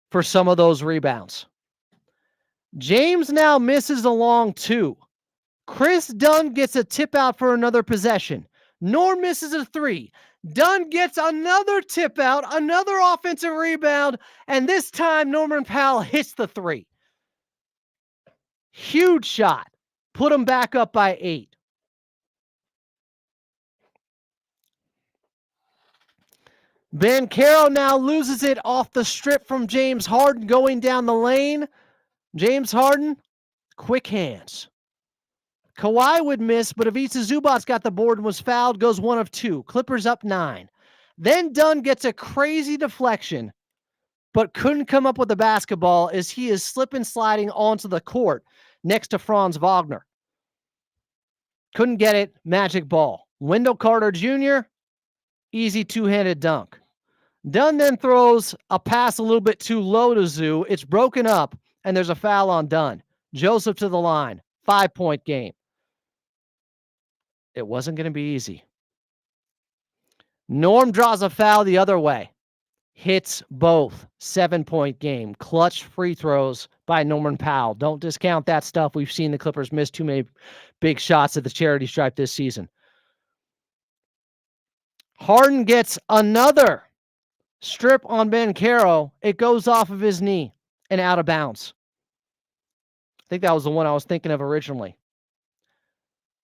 for some of those rebounds. James now misses a long 2. Chris Dunn gets a tip out for another possession. Norm misses a 3. Dunn gets another tip out, another offensive rebound, and this time Norman Powell hits the 3. Huge shot. Put him back up by 8. Banchero now loses it off the strip from James Harden going down the lane. James Harden, quick hands. Kawhi would miss, but Ivica Zubac got the board and was fouled, goes 1 of 2. Clippers up 9. Then Dunn gets a crazy deflection, but couldn't come up with the basketball as he is slipping sliding onto the court next to Franz Wagner. Couldn't get it, magic ball. Wendell Carter Jr., easy two-handed dunk. Dunn then throws a pass a little bit too low to Zoo. It's broken up, and there's a foul on Dunn. Joseph to the line. 5-point game. It wasn't going to be easy. Norm draws a foul the other way. Hits both. 7-point game. Clutch free throws by Norman Powell. Don't discount that stuff. We've seen the Clippers miss too many big shots at the charity stripe this season. Harden gets another strip on Banchero. It goes off of his knee and out of bounds. I think that was the one I was thinking of originally.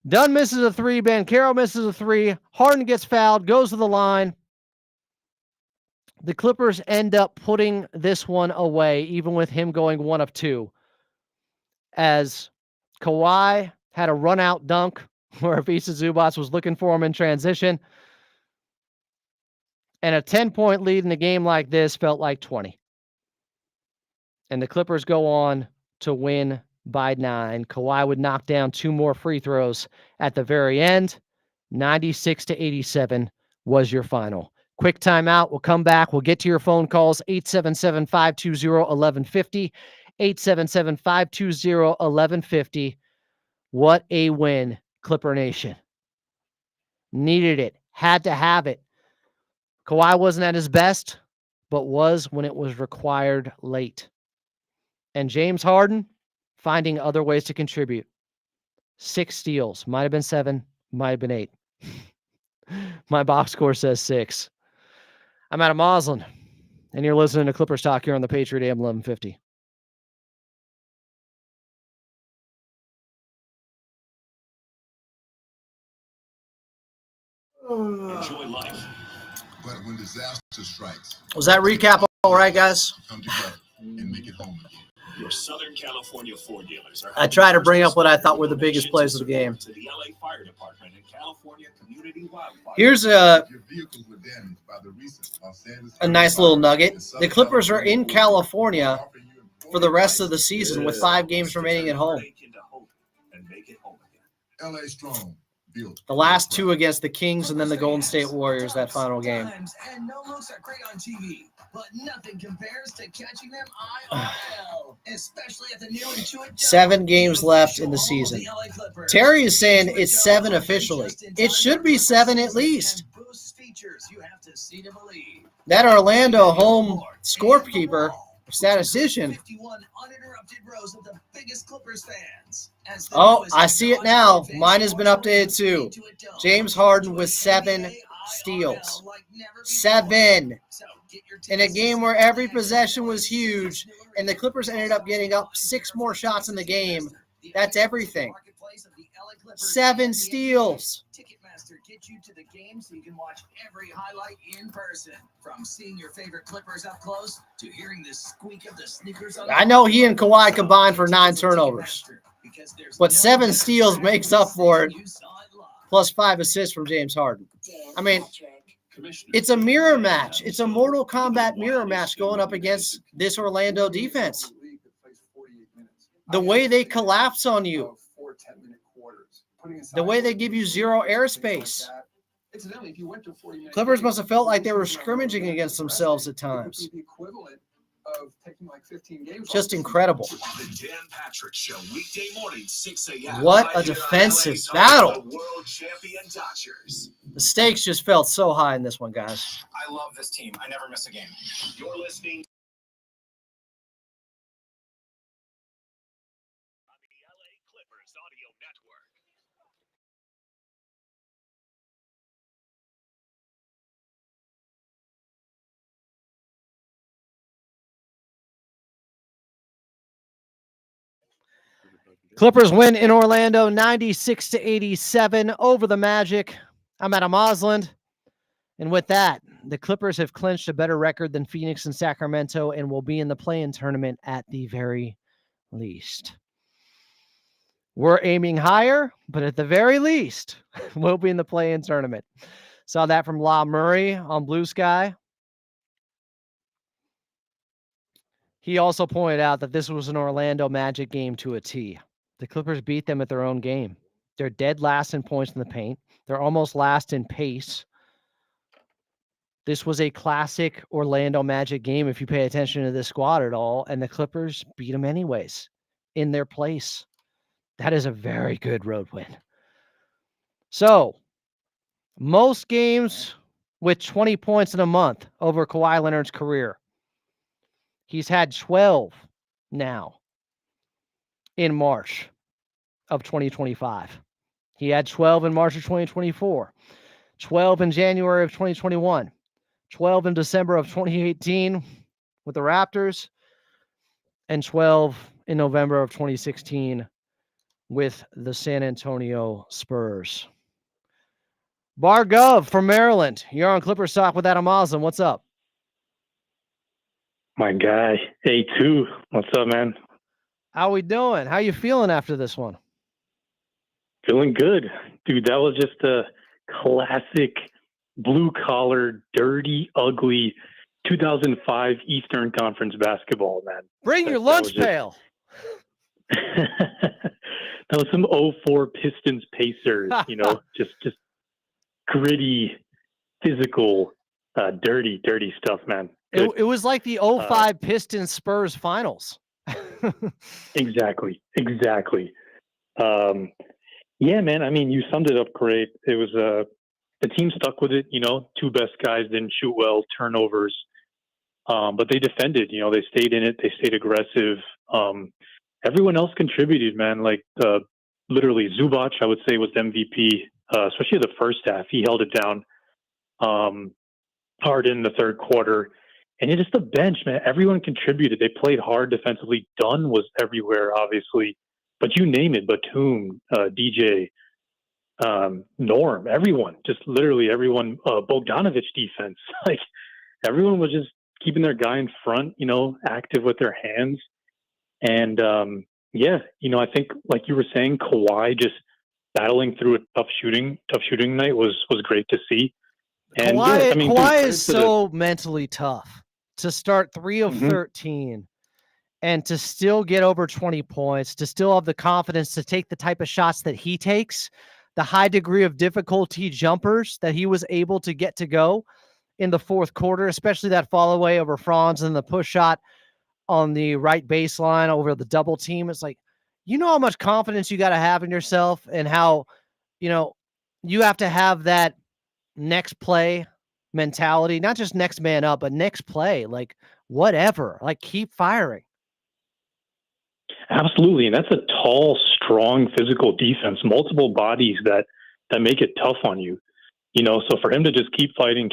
Dunn misses a 3. Banchero misses a 3. Harden gets fouled, goes to the line. The Clippers end up putting this one away, even with him going 1 of 2. As Kawhi had a run-out dunk where Ivica Zubac was looking for him in transition. And a 10-point lead in a game like this felt like 20. And the Clippers go on to win by 9. Kawhi would knock down 2 more free throws at the very end. 96-87 was your final. Quick timeout. We'll come back. We'll get to your phone calls. 877-520-1150. 877-520-1150. What a win, Clipper Nation. Needed it. Had to have it. Kawhi wasn't at his best, but was when it was required late. And James Harden finding other ways to contribute. 6 steals. Might have been 7. Might have been 8. My box score says 6. I'm Adam Moslin, and you're listening to Clippers Talk here on the Patriot AM 1150. Enjoy life. But when disaster strikes, Was that recap all right, guys? come together and make it home again. Your Southern California Ford dealers are I tried to bring up what I thought were the biggest plays of the game. to the LA Fire Department and California Community Wildfire. Here's Your vehicles were damaged by the recent Los Angeles a nice little nugget. The Clippers are in California for the rest of the season with 5 games remaining at home. LA strong. Built. The last 2 against the Kings and then the Golden State Warriors, that final game. Times and no looks are great on TV, but nothing compares to catching them IRL, especially at the new Intuit Dome. 7 games left in the season. Terry is saying it's 7 officially. It should be 7 at least. That Orlando home scorekeeper, statistician. 51 uninterrupted rows of the biggest Clippers fans. Oh, I see it now. Mine has been updated too. James Harden with 7 steals. 7. In a game where every possession was huge, and the Clippers ended up getting up 6 more shots in the game. That's everything. 7 steals. Ticketmaster gets you to the game so you can watch every highlight in person. From seeing your favorite Clippers up close to hearing the squeak of the sneakers on I know he and Kawhi combined for 9 turnovers, but 7 steals makes up for it, plus 5 assists from James Harden. I mean, it's a mirror match. It's a Mortal Kombat mirror match going up against this Orlando defense. The way they collapse on you, the way they give you 0 airspace. Clippers must have felt like they were scrimmaging against themselves at times. Just incredible. The Dan Patrick Show, weekday morning, 6 a.m. What a defensive battle. The world champion Dodgers. The stakes just felt so high in this one, guys. I love this team. I never miss a game. You're listening Clippers win in Orlando 96-87 over the Magic. I'm Adam Osland. And with that, the Clippers have clinched a better record than Phoenix and Sacramento and will be in the play-in tournament at the very least. We're aiming higher, but at the very least, we'll be in the play-in tournament. Saw that from La Murray on Blue Sky. He also pointed out that this was an Orlando Magic game to a T. The Clippers beat them at their own game. They're dead last in points in the paint. They're almost last in pace. This was a classic Orlando Magic game if you pay attention to this squad at all, and the Clippers beat them anyways in their place. That is a very good road win. So, most games with 20 points in a month over Kawhi Leonard's career. He's had 12 now in March of 2025. He had 12 in March of 2024, 12 in January of 2021, 12 in December of 2018 with the Raptors, and 12 in November of 2016 with the San Antonio Spurs. Bargov from Maryland. You're on Clippers Talk with Adam Osland. What's up? My guy, A2. What's up, man? How we doing? How you feeling after this one? Feeling good. Dude, that was just a classic blue-collar, dirty, ugly 2005 Eastern Conference basketball, man. Bring your lunch pail. That was some 04 Pistons Pacers, just gritty, physical, dirty stuff, man. It was like the 05 Pistons Spurs finals. Exactly. Yeah, man. I mean, you summed it up great. It was the team stuck with it. Two best guys didn't shoot well, turnovers, but they defended. They stayed in it. They stayed aggressive. Everyone else contributed, man. Like literally, Zubac, I would say, was MVP, especially the first half. He held it down hard in the third quarter. And just the bench, man, everyone contributed. They played hard defensively. Dunn was everywhere, obviously. But you name it, Batum, DJ, Norm, everyone, just literally everyone, Bogdanovich defense. Like, everyone was just keeping their guy in front, active with their hands. And, I think, like you were saying, Kawhi just battling through a tough shooting night was great to see. And Kawhi is so mentally tough to start 3 of 13 and to still get over 20 points, to still have the confidence to take the type of shots that he takes, the high degree of difficulty jumpers that he was able to get to go in the fourth quarter, especially that fall away over Franz and the push shot on the right baseline over the double team. It's like, how much confidence you got to have in yourself and how, you have to have that next play mentality, not just next man up, but next play, like whatever, like keep firing. Absolutely. And that's a tall, strong, physical defense, multiple bodies that make it tough on you, so for him to just keep fighting,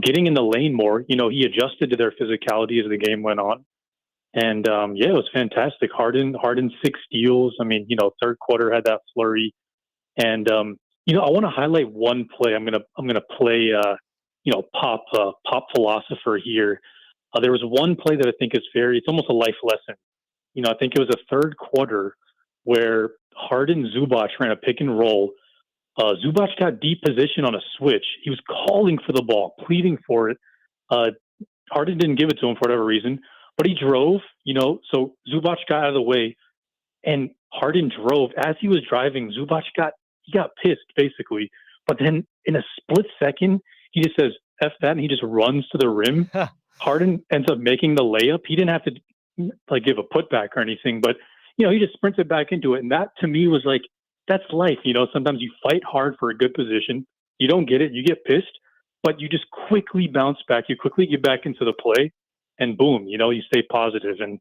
getting in the lane more, he adjusted to their physicality as the game went on. And it was fantastic. Harden 6 steals. I mean, third quarter had that flurry. And I want to highlight one play. I'm gonna play pop philosopher here. There was one play that I think is it's almost a life lesson. I think it was a third quarter where Harden Zubac ran a pick and roll. Zubac got deep position on a switch. He was calling for the ball, pleading for it. Harden didn't give it to him for whatever reason, but he drove, so Zubac got out of the way and Harden drove. As he was driving, Zubac got pissed basically, but then in a split second, he just says, F that. And he just runs to the rim. Harden ends up making the layup. He didn't have to give a putback or anything, but he just sprinted back into it. And that to me was like, that's life. Sometimes you fight hard for a good position. You don't get it. You get pissed, but you just quickly bounce back. You quickly get back into the play and boom, you stay positive. And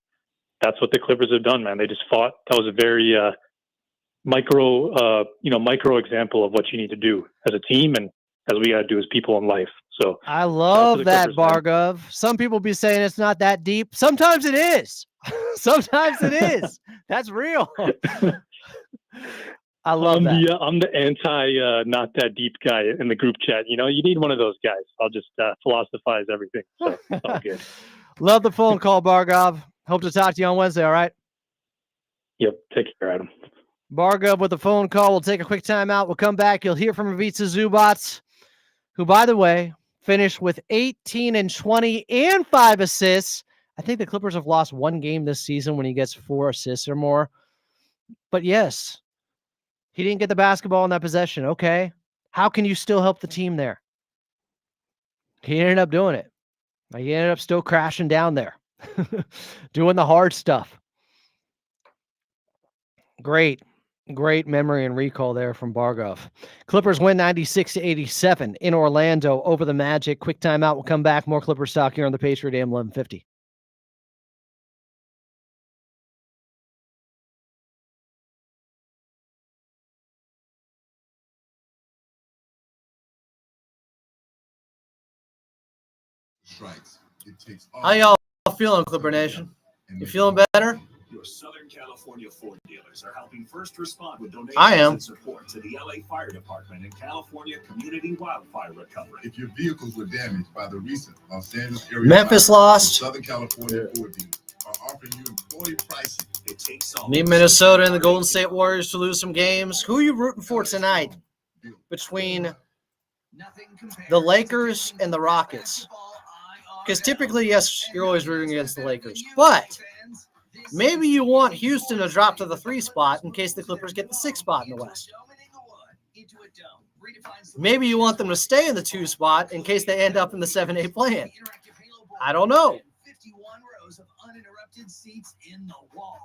that's what the Clippers have done, man. They just fought. That was a very micro example of what you need to do as a team and as we got to do as people in life. So I love that, Bargov. Some people be saying it's not that deep. Sometimes it is. Sometimes it is. That's real. I love that. I'm the anti not that deep guy in the group chat. You need one of those guys. I'll just philosophize everything. So it's all good. Love the phone call, Bargov. Hope to talk to you on Wednesday, all right? Yep. Take care, Adam. Bargov with the phone call. We'll take a quick timeout. We'll come back. You'll hear from Ivica Zubac, who, by the way, finished with 18 and 20 and 5 assists. I think the Clippers have lost one game this season when he gets 4 assists or more. But yes, he didn't get the basketball in that possession. Okay. How can you still help the team there? He ended up doing it. He ended up still crashing down there, doing the hard stuff. Great memory and recall there from Bargov. Clippers win 96-87 in Orlando over the Magic. Quick timeout. We'll come back. More Clippers talk here on the Patriot AM 1150. Strikes. It takes all. How y'all feeling, Clipper Nation? You feeling better? Your Southern California Ford dealers are helping first respond with donations I am. and support to the LA Fire Department and California Community Wildfire Recovery. If your vehicles were damaged by the recent Los Angeles area Memphis fire, lost. the Southern California Ford dealers are offering you employee pricing. It takes all Need Minnesota and the Golden State Warriors to lose some games. Who are you rooting for tonight between the Lakers and the Rockets? Because typically, yes, you're always rooting against the Lakers. But maybe you want Houston to drop to the 3 spot in case the Clippers get the 6 spot in the West. Maybe you want them to stay in the 2 spot in case they end up in the 7-8 play-in. I don't know. 51 rows of uninterrupted seats in the wall.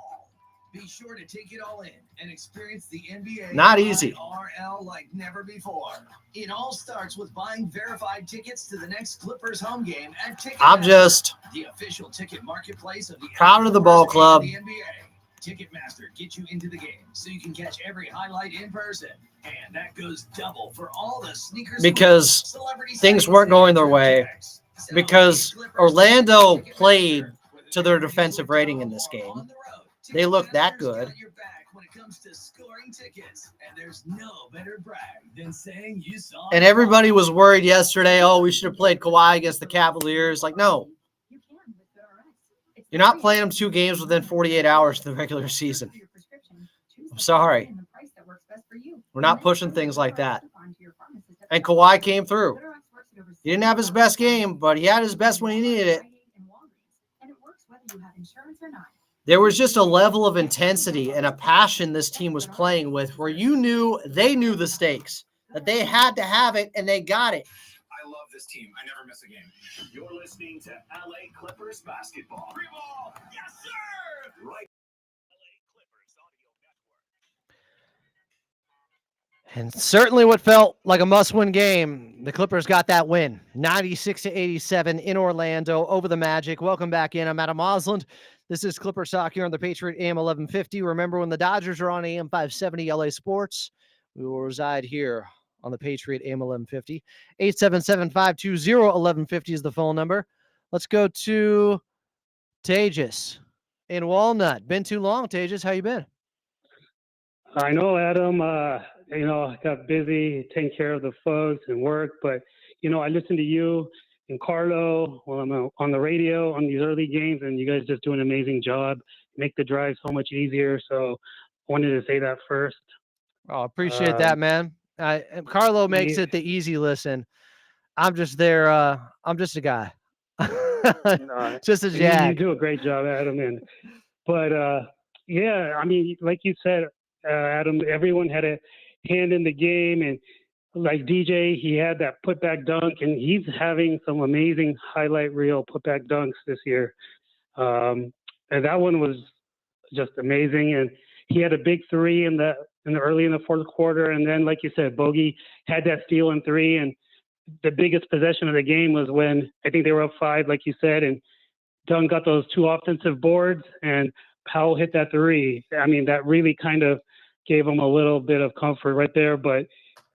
Be sure to take it all in and experience the NBA Not easy. IRL like never before. It all starts with buying verified tickets to the next Clippers home game at Ticketmaster, I'm just the official ticket marketplace of the proud of the ball club. and the NBA. Ticketmaster gets you into the game so you can catch every highlight in person. And that goes double for all the sneakers Because things weren't going their way. Because Orlando played to their defensive rating in this game. They look that good. And everybody was worried yesterday, oh, we should have played Kawhi against the Cavaliers. Like, no. You're not playing them 2 games within 48 hours of the regular season. I'm sorry. We're not pushing things like that. And Kawhi came through. He didn't have his best game, but he had his best when he needed it. There was just a level of intensity and a passion this team was playing with where you knew they knew the stakes, that they had to have it, and they got it. I love this team. I never miss a game. You're listening to LA Clippers basketball. Free ball. Yes, sir. Right. LA Clippers audio network. And certainly what felt like a must-win game, the Clippers got that win, 96-87 in Orlando over the Magic. Welcome back in. I'm Adam Osland. This is Clippers Talk here on the Patriot AM 1150. Remember, when the Dodgers are on AM 570 LA Sports, we will reside here on the Patriot AM 1150. 877-520-1150 is the phone number. Let's go to Tejas in Walnut. Been too long, Tejas. How you been? I know, Adam. I got busy taking care of the folks and work, but, I listen to you and Carlo while I'm on the radio on these early games, and you guys just do an amazing job. Make the drive so much easier. So I wanted to say that first. Oh, appreciate that, man. Carlo makes it the easy listen. I'm just there. I'm just a guy. Just a jag. You do a great job, Adam. But I mean, like you said, Adam, everyone had a hand in the game, and like DJ, he had that putback dunk, and he's having some amazing highlight reel putback dunks this year. And that one was just amazing. And he had a big 3 in the early in the fourth quarter, and then, like you said, Bogey had that steal in 3, and the biggest possession of the game was when I think they were up 5, like you said, and Dunn got those 2 offensive boards, and Powell hit that 3. I mean, that really kind of gave him a little bit of comfort right there. But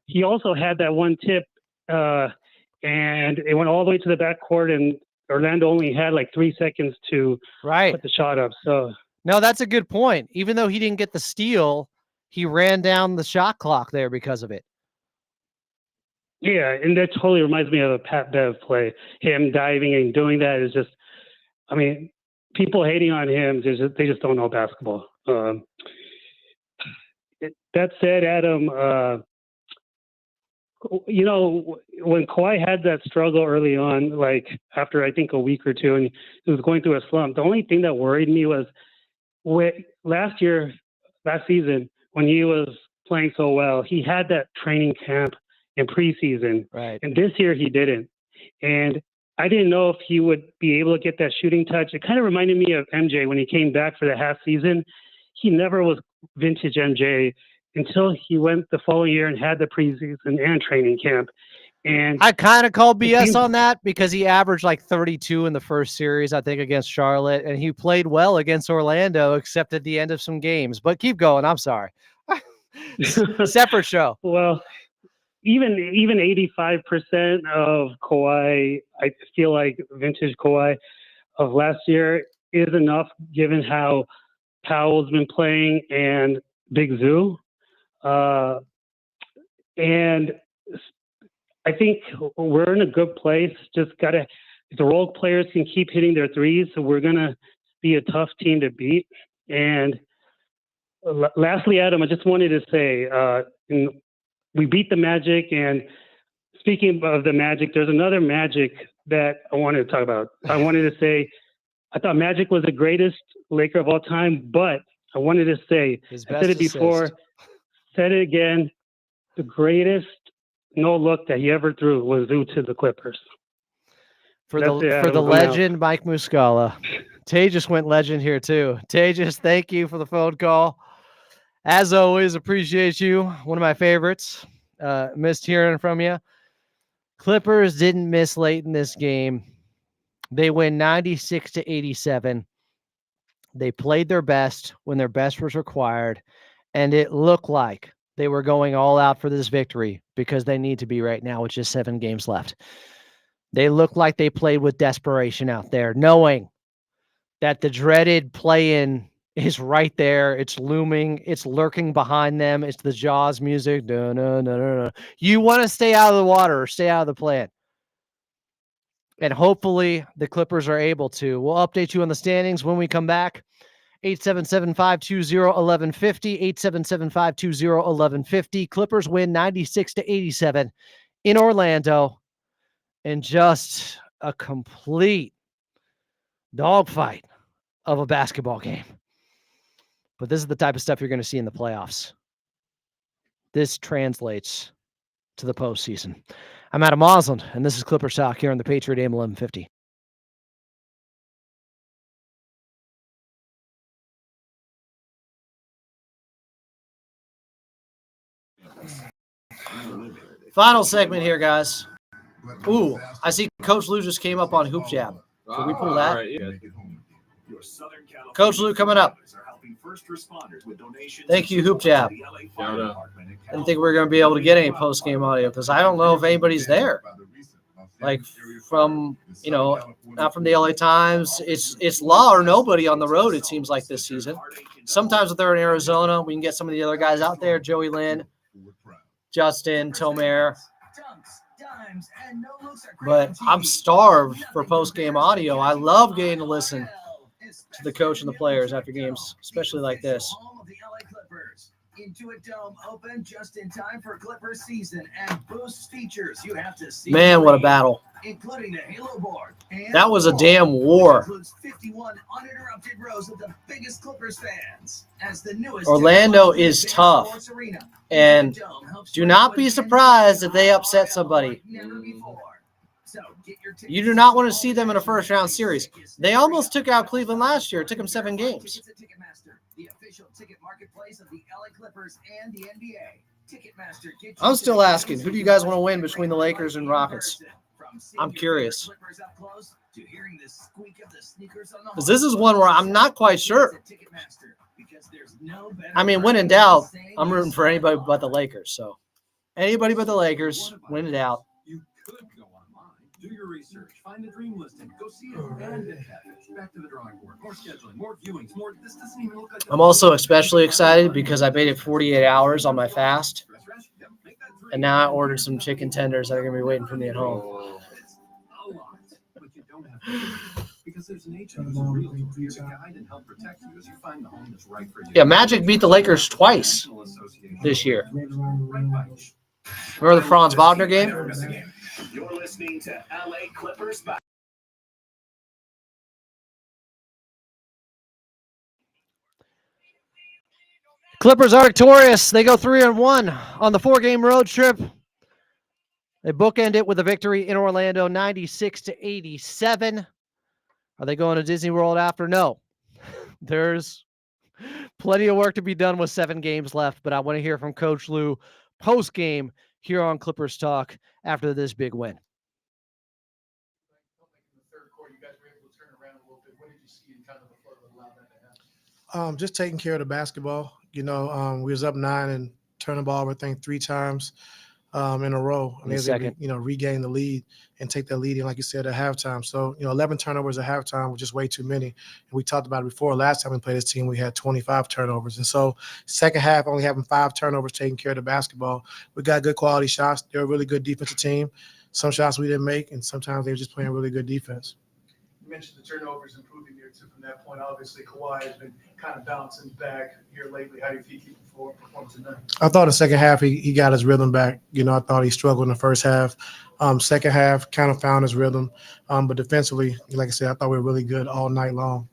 he also had that one tip, and it went all the way to the backcourt, and Orlando only had like 3 seconds to put the shot up. So no, that's a good point. Even though he didn't get the steal, he ran down the shot clock there because of it. yeah, and that totally reminds me of a Pat Bev play. Him diving and doing that is just, I mean, people hating on him, they just don't know basketball. That said, Adam, you know, when Kawhi had that struggle early on, like after I think a week or two, and he was going through a slump, the only thing that worried me was last season, when he was playing so well, he had that training camp in preseason. Right. And this year he didn't. And I didn't know if he would be able to get that shooting touch. It kind of reminded me of MJ when he came back for the half season. He never was vintage MJ until he went the following year and had the preseason and training camp. And I kind of called BS on that because he averaged like 32 in the first series, I think, against Charlotte, and he played well against Orlando, except at the end of some games. But keep going. I'm sorry. Separate show. Well, even 85% of Kawhi, I feel like vintage Kawhi of last year is enough, given how Powell's been playing and Big Zoo. And I think we're in a good place. Just gotta, if the role players can keep hitting their threes, so we're gonna be a tough team to beat. And lastly, Adam, I just wanted to say, we beat the Magic. And speaking of the Magic, there's another Magic that I wanted to talk about. I wanted to say, I thought Magic was the greatest Laker of all time, but I wanted to say, I said it before, said it again, the greatest no look that he ever threw was due to the Clippers. For the legend, Mike Muscala. Tejas went legend here too. Tejas, thank you for the phone call. As always, appreciate you. One of my favorites. Missed hearing from you. Clippers didn't miss late in this game. They win 96-87. They played their best when their best was required, and it looked like they were going all out for this victory because they need to be right now with just 7 games left. They looked like they played with desperation out there, knowing that the dreaded play-in is right there. It's looming. It's lurking behind them. It's the Jaws music. You want to stay out of the water or stay out of the play-in. And hopefully the Clippers are able to. We'll update you on the standings when we come back. 877-520-1150, 877-520-1150. Clippers win 96-87 in Orlando, and just a complete dogfight of a basketball game. But this is the type of stuff you're going to see in the playoffs. This translates to the postseason. I'm Adam Osland, and this is Clippers Talk here on the Patriot AM 1150. Final segment here, guys. Ooh, I see Coach Lou just came up on Hoop Jab. Can we pull that? Coach Lou coming up. Thank you, Hoop Jab. I didn't think we were going to be able to get any post-game audio because I don't know if anybody's there. Like from, not from the LA Times. It's law or nobody on the road, it seems like this season. Sometimes if they're in Arizona, we can get some of the other guys out there. Joey Lynn, Justin, Tomer. But I'm starved for post-game audio. I love getting to listen to the coach and the players after games, especially like this. Intuit Dome open just in time for Clippers season and boosts features you have to see. Man, what a battle. Including the Halo board. That was a damn war. Includes 51 uninterrupted rows of the biggest Clippers fans. As the newest Orlando is tough. And do not be surprised if they upset somebody. You do not want to see them in a first-round series. They almost took out Cleveland last year. It took them 7 games. The official ticket marketplace of the LA Clippers and the NBA. Ticketmaster. I'm still asking, who do you guys want to win between the Lakers and Rockets? I'm curious. Because this is one where I'm not quite sure. I mean, when in doubt, I'm rooting for anybody but the Lakers. So anybody but the Lakers, win it out. Do your research. Find the dream listing. Go see it. And then back to the drawing board. More scheduling, more viewings, more. This doesn't even look like. I'm also especially excited because I made it 48 hours on my fast. And now I ordered some chicken tenders that are going to be waiting for me at home. A lot, but you don't have to. Because there's an agent who's a realtor here to guide and help protect you as you find the home that's right for you. Yeah, Magic beat the Lakers twice this year. Remember the Franz Wagner game? You're listening to LA Clippers. Clippers are victorious. They go 3-1 on the 4-game road trip. They bookend it with a victory in Orlando, 96-87. Are they going to Disney World after? No. There's plenty of work to be done with 7 games left, but I want to hear from Coach Lou post-game here on Clippers Talk after this big win. Just taking care of the basketball. We was up 9 and turned the ball over, I think, 3 times in a row. And they was able to, regain the lead and take that lead in, like you said, at halftime. So, 11 turnovers at halftime was just way too many. And we talked about it before. Last time we played this team, we had 25 turnovers. And so second half, only having 5 turnovers, taking care of the basketball. We got good quality shots. They're a really good defensive team. Some shots we didn't make, and sometimes they were just playing really good defense. You mentioned the turnovers improving there too from that point. Obviously, Kawhi has been kind of bouncing back here lately. How do you think he performed tonight? I thought the second half he got his rhythm back. I thought he struggled in the first half. Second half kind of found his rhythm. But defensively, like I said, I thought we were really good all night long,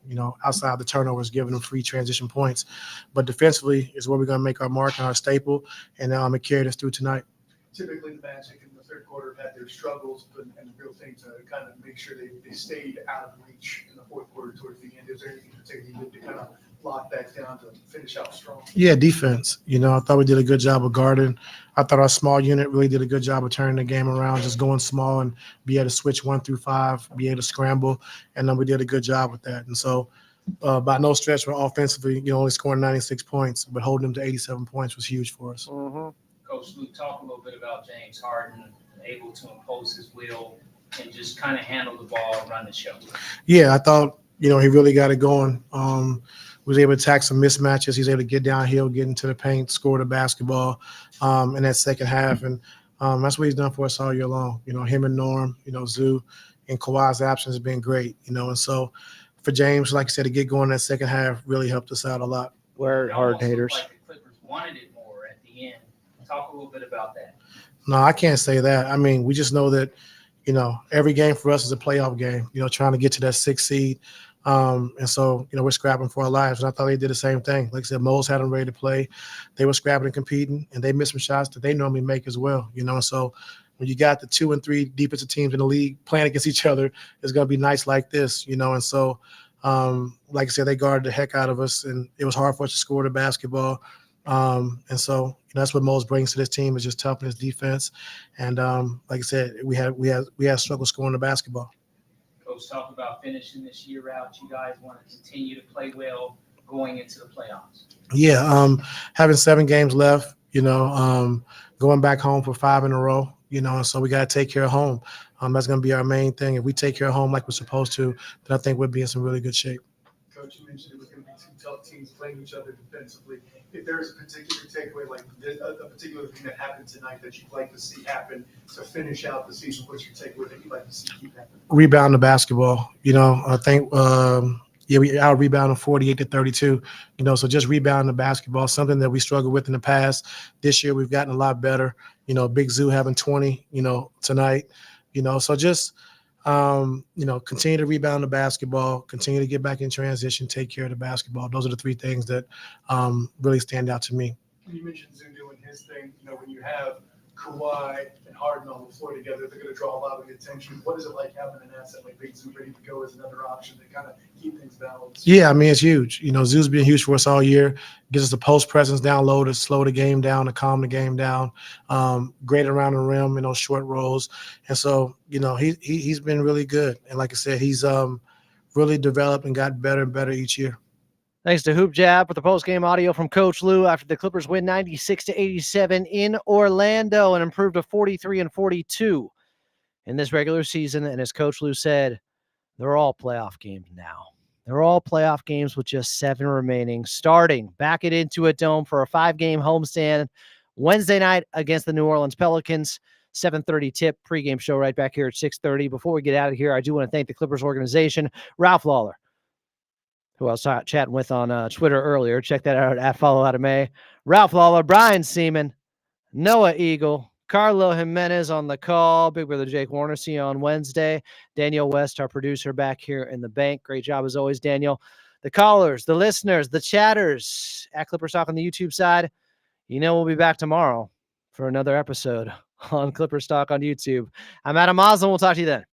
outside the turnovers, giving them free transition points. But defensively is where we're going to make our mark and our staple, and it carried us through tonight. Typically, the Magic in the third quarter have had their struggles, and the real thing to kind of make sure they stayed out of reach in the fourth quarter towards the end. Is there anything particular you did to kind of lock that down to finish out strong? Yeah, defense. I thought we did a good job of guarding. I thought our small unit really did a good job of turning the game around, just going small and be able to switch 1 through 5, be able to scramble, and then we did a good job with that. And so by no stretch, we're offensively, only scoring 96 points, but holding them to 87 points was huge for us. Mm-hmm. Coach Luke, talk a little bit about James Harden, able to impose his will and just kind of handle the ball and run the show. Yeah, I thought, he really got it going. Was able to attack some mismatches. He's able to get downhill, get into the paint, score the basketball in that second half. And that's what he's done for us all year long. Him and Norm, Zoo, and Kawhi's absence has been great, And so for James, like I said, to get going that second half really helped us out a lot. We're hard haters. Like the Clippers wanted it more at the end. Talk a little bit about that. No, I can't say that. I mean, we just know that, every game for us is a playoff game, trying to get to that 6th seed. And so, we're scrapping for our lives. And I thought they did the same thing. Like I said, Moles had them ready to play. They were scrapping and competing, and they missed some shots that they normally make as well, So when you got the 2 and 3 defensive teams in the league playing against each other, it's going to be nice like this, And so, like I said, they guarded the heck out of us, and it was hard for us to score the basketball. And so that's what Moles brings to this team is just toughness, defense, and like I said, we had struggle scoring the basketball. Coach, talk about finishing this year out. You guys want to continue to play well going into the playoffs. Yeah, having 7 games left, going back home for 5 in a row, and so we got to take care of home. That's going to be our main thing. If we take care of home like we're supposed to, then I think we'll be in some really good shape. Coach, you mentioned it was going to be 2 tough teams playing each other defensively. If there's a particular takeaway, like a particular thing that happened tonight that you'd like to see happen to finish out the season, what's your takeaway that you'd like to see keep happening? Rebound the basketball. I think we out rebounded 48-32. So just rebound the basketball, something that we struggled with in the past. This year we've gotten a lot better. Big Zoo having 20, tonight. So just continue to rebound the basketball, continue to get back in transition, take care of the basketball. Those are the 3 things that really stand out to me. You mentioned Zoo doing his thing. When you have Kawhi and Harden on the floor together, they're going to draw a lot of attention. What is it like having an asset like Big Zoo ready to go as another option to kind of keep things balanced? Yeah, I mean, it's huge. Zoo's been huge for us all year. Gives us the post presence down low to slow the game down, to calm the game down. Great around the rim in those short rolls. And so, he's been really good. And like I said, he's really developed and got better and better each year. Thanks to Hoop Jab for the post-game audio from Coach Lou after the Clippers win 96-87 in Orlando and improved to 43-42 in this regular season. And as Coach Lou said, they're all playoff games now. They're all playoff games with just 7 remaining. Starting back at Intuit Dome for a 5-game homestand Wednesday night against the New Orleans Pelicans. 7:30 tip, pregame show right back here at 6:30. Before we get out of here, I do want to thank the Clippers organization, Ralph Lawler, who I was chatting with on Twitter earlier. Check that out at Follow Out of May. Ralph Lawler, Brian Seaman, Noah Eagle, Carlo Jimenez on the call, Big Brother Jake Warner, see you on Wednesday. Daniel West, our producer back here in the bank. Great job as always, Daniel. The callers, the listeners, the chatters at Clippers Talk on the YouTube side. You know we'll be back tomorrow for another episode on Clippers Talk on YouTube. I'm Adam Moslin. We'll talk to you then.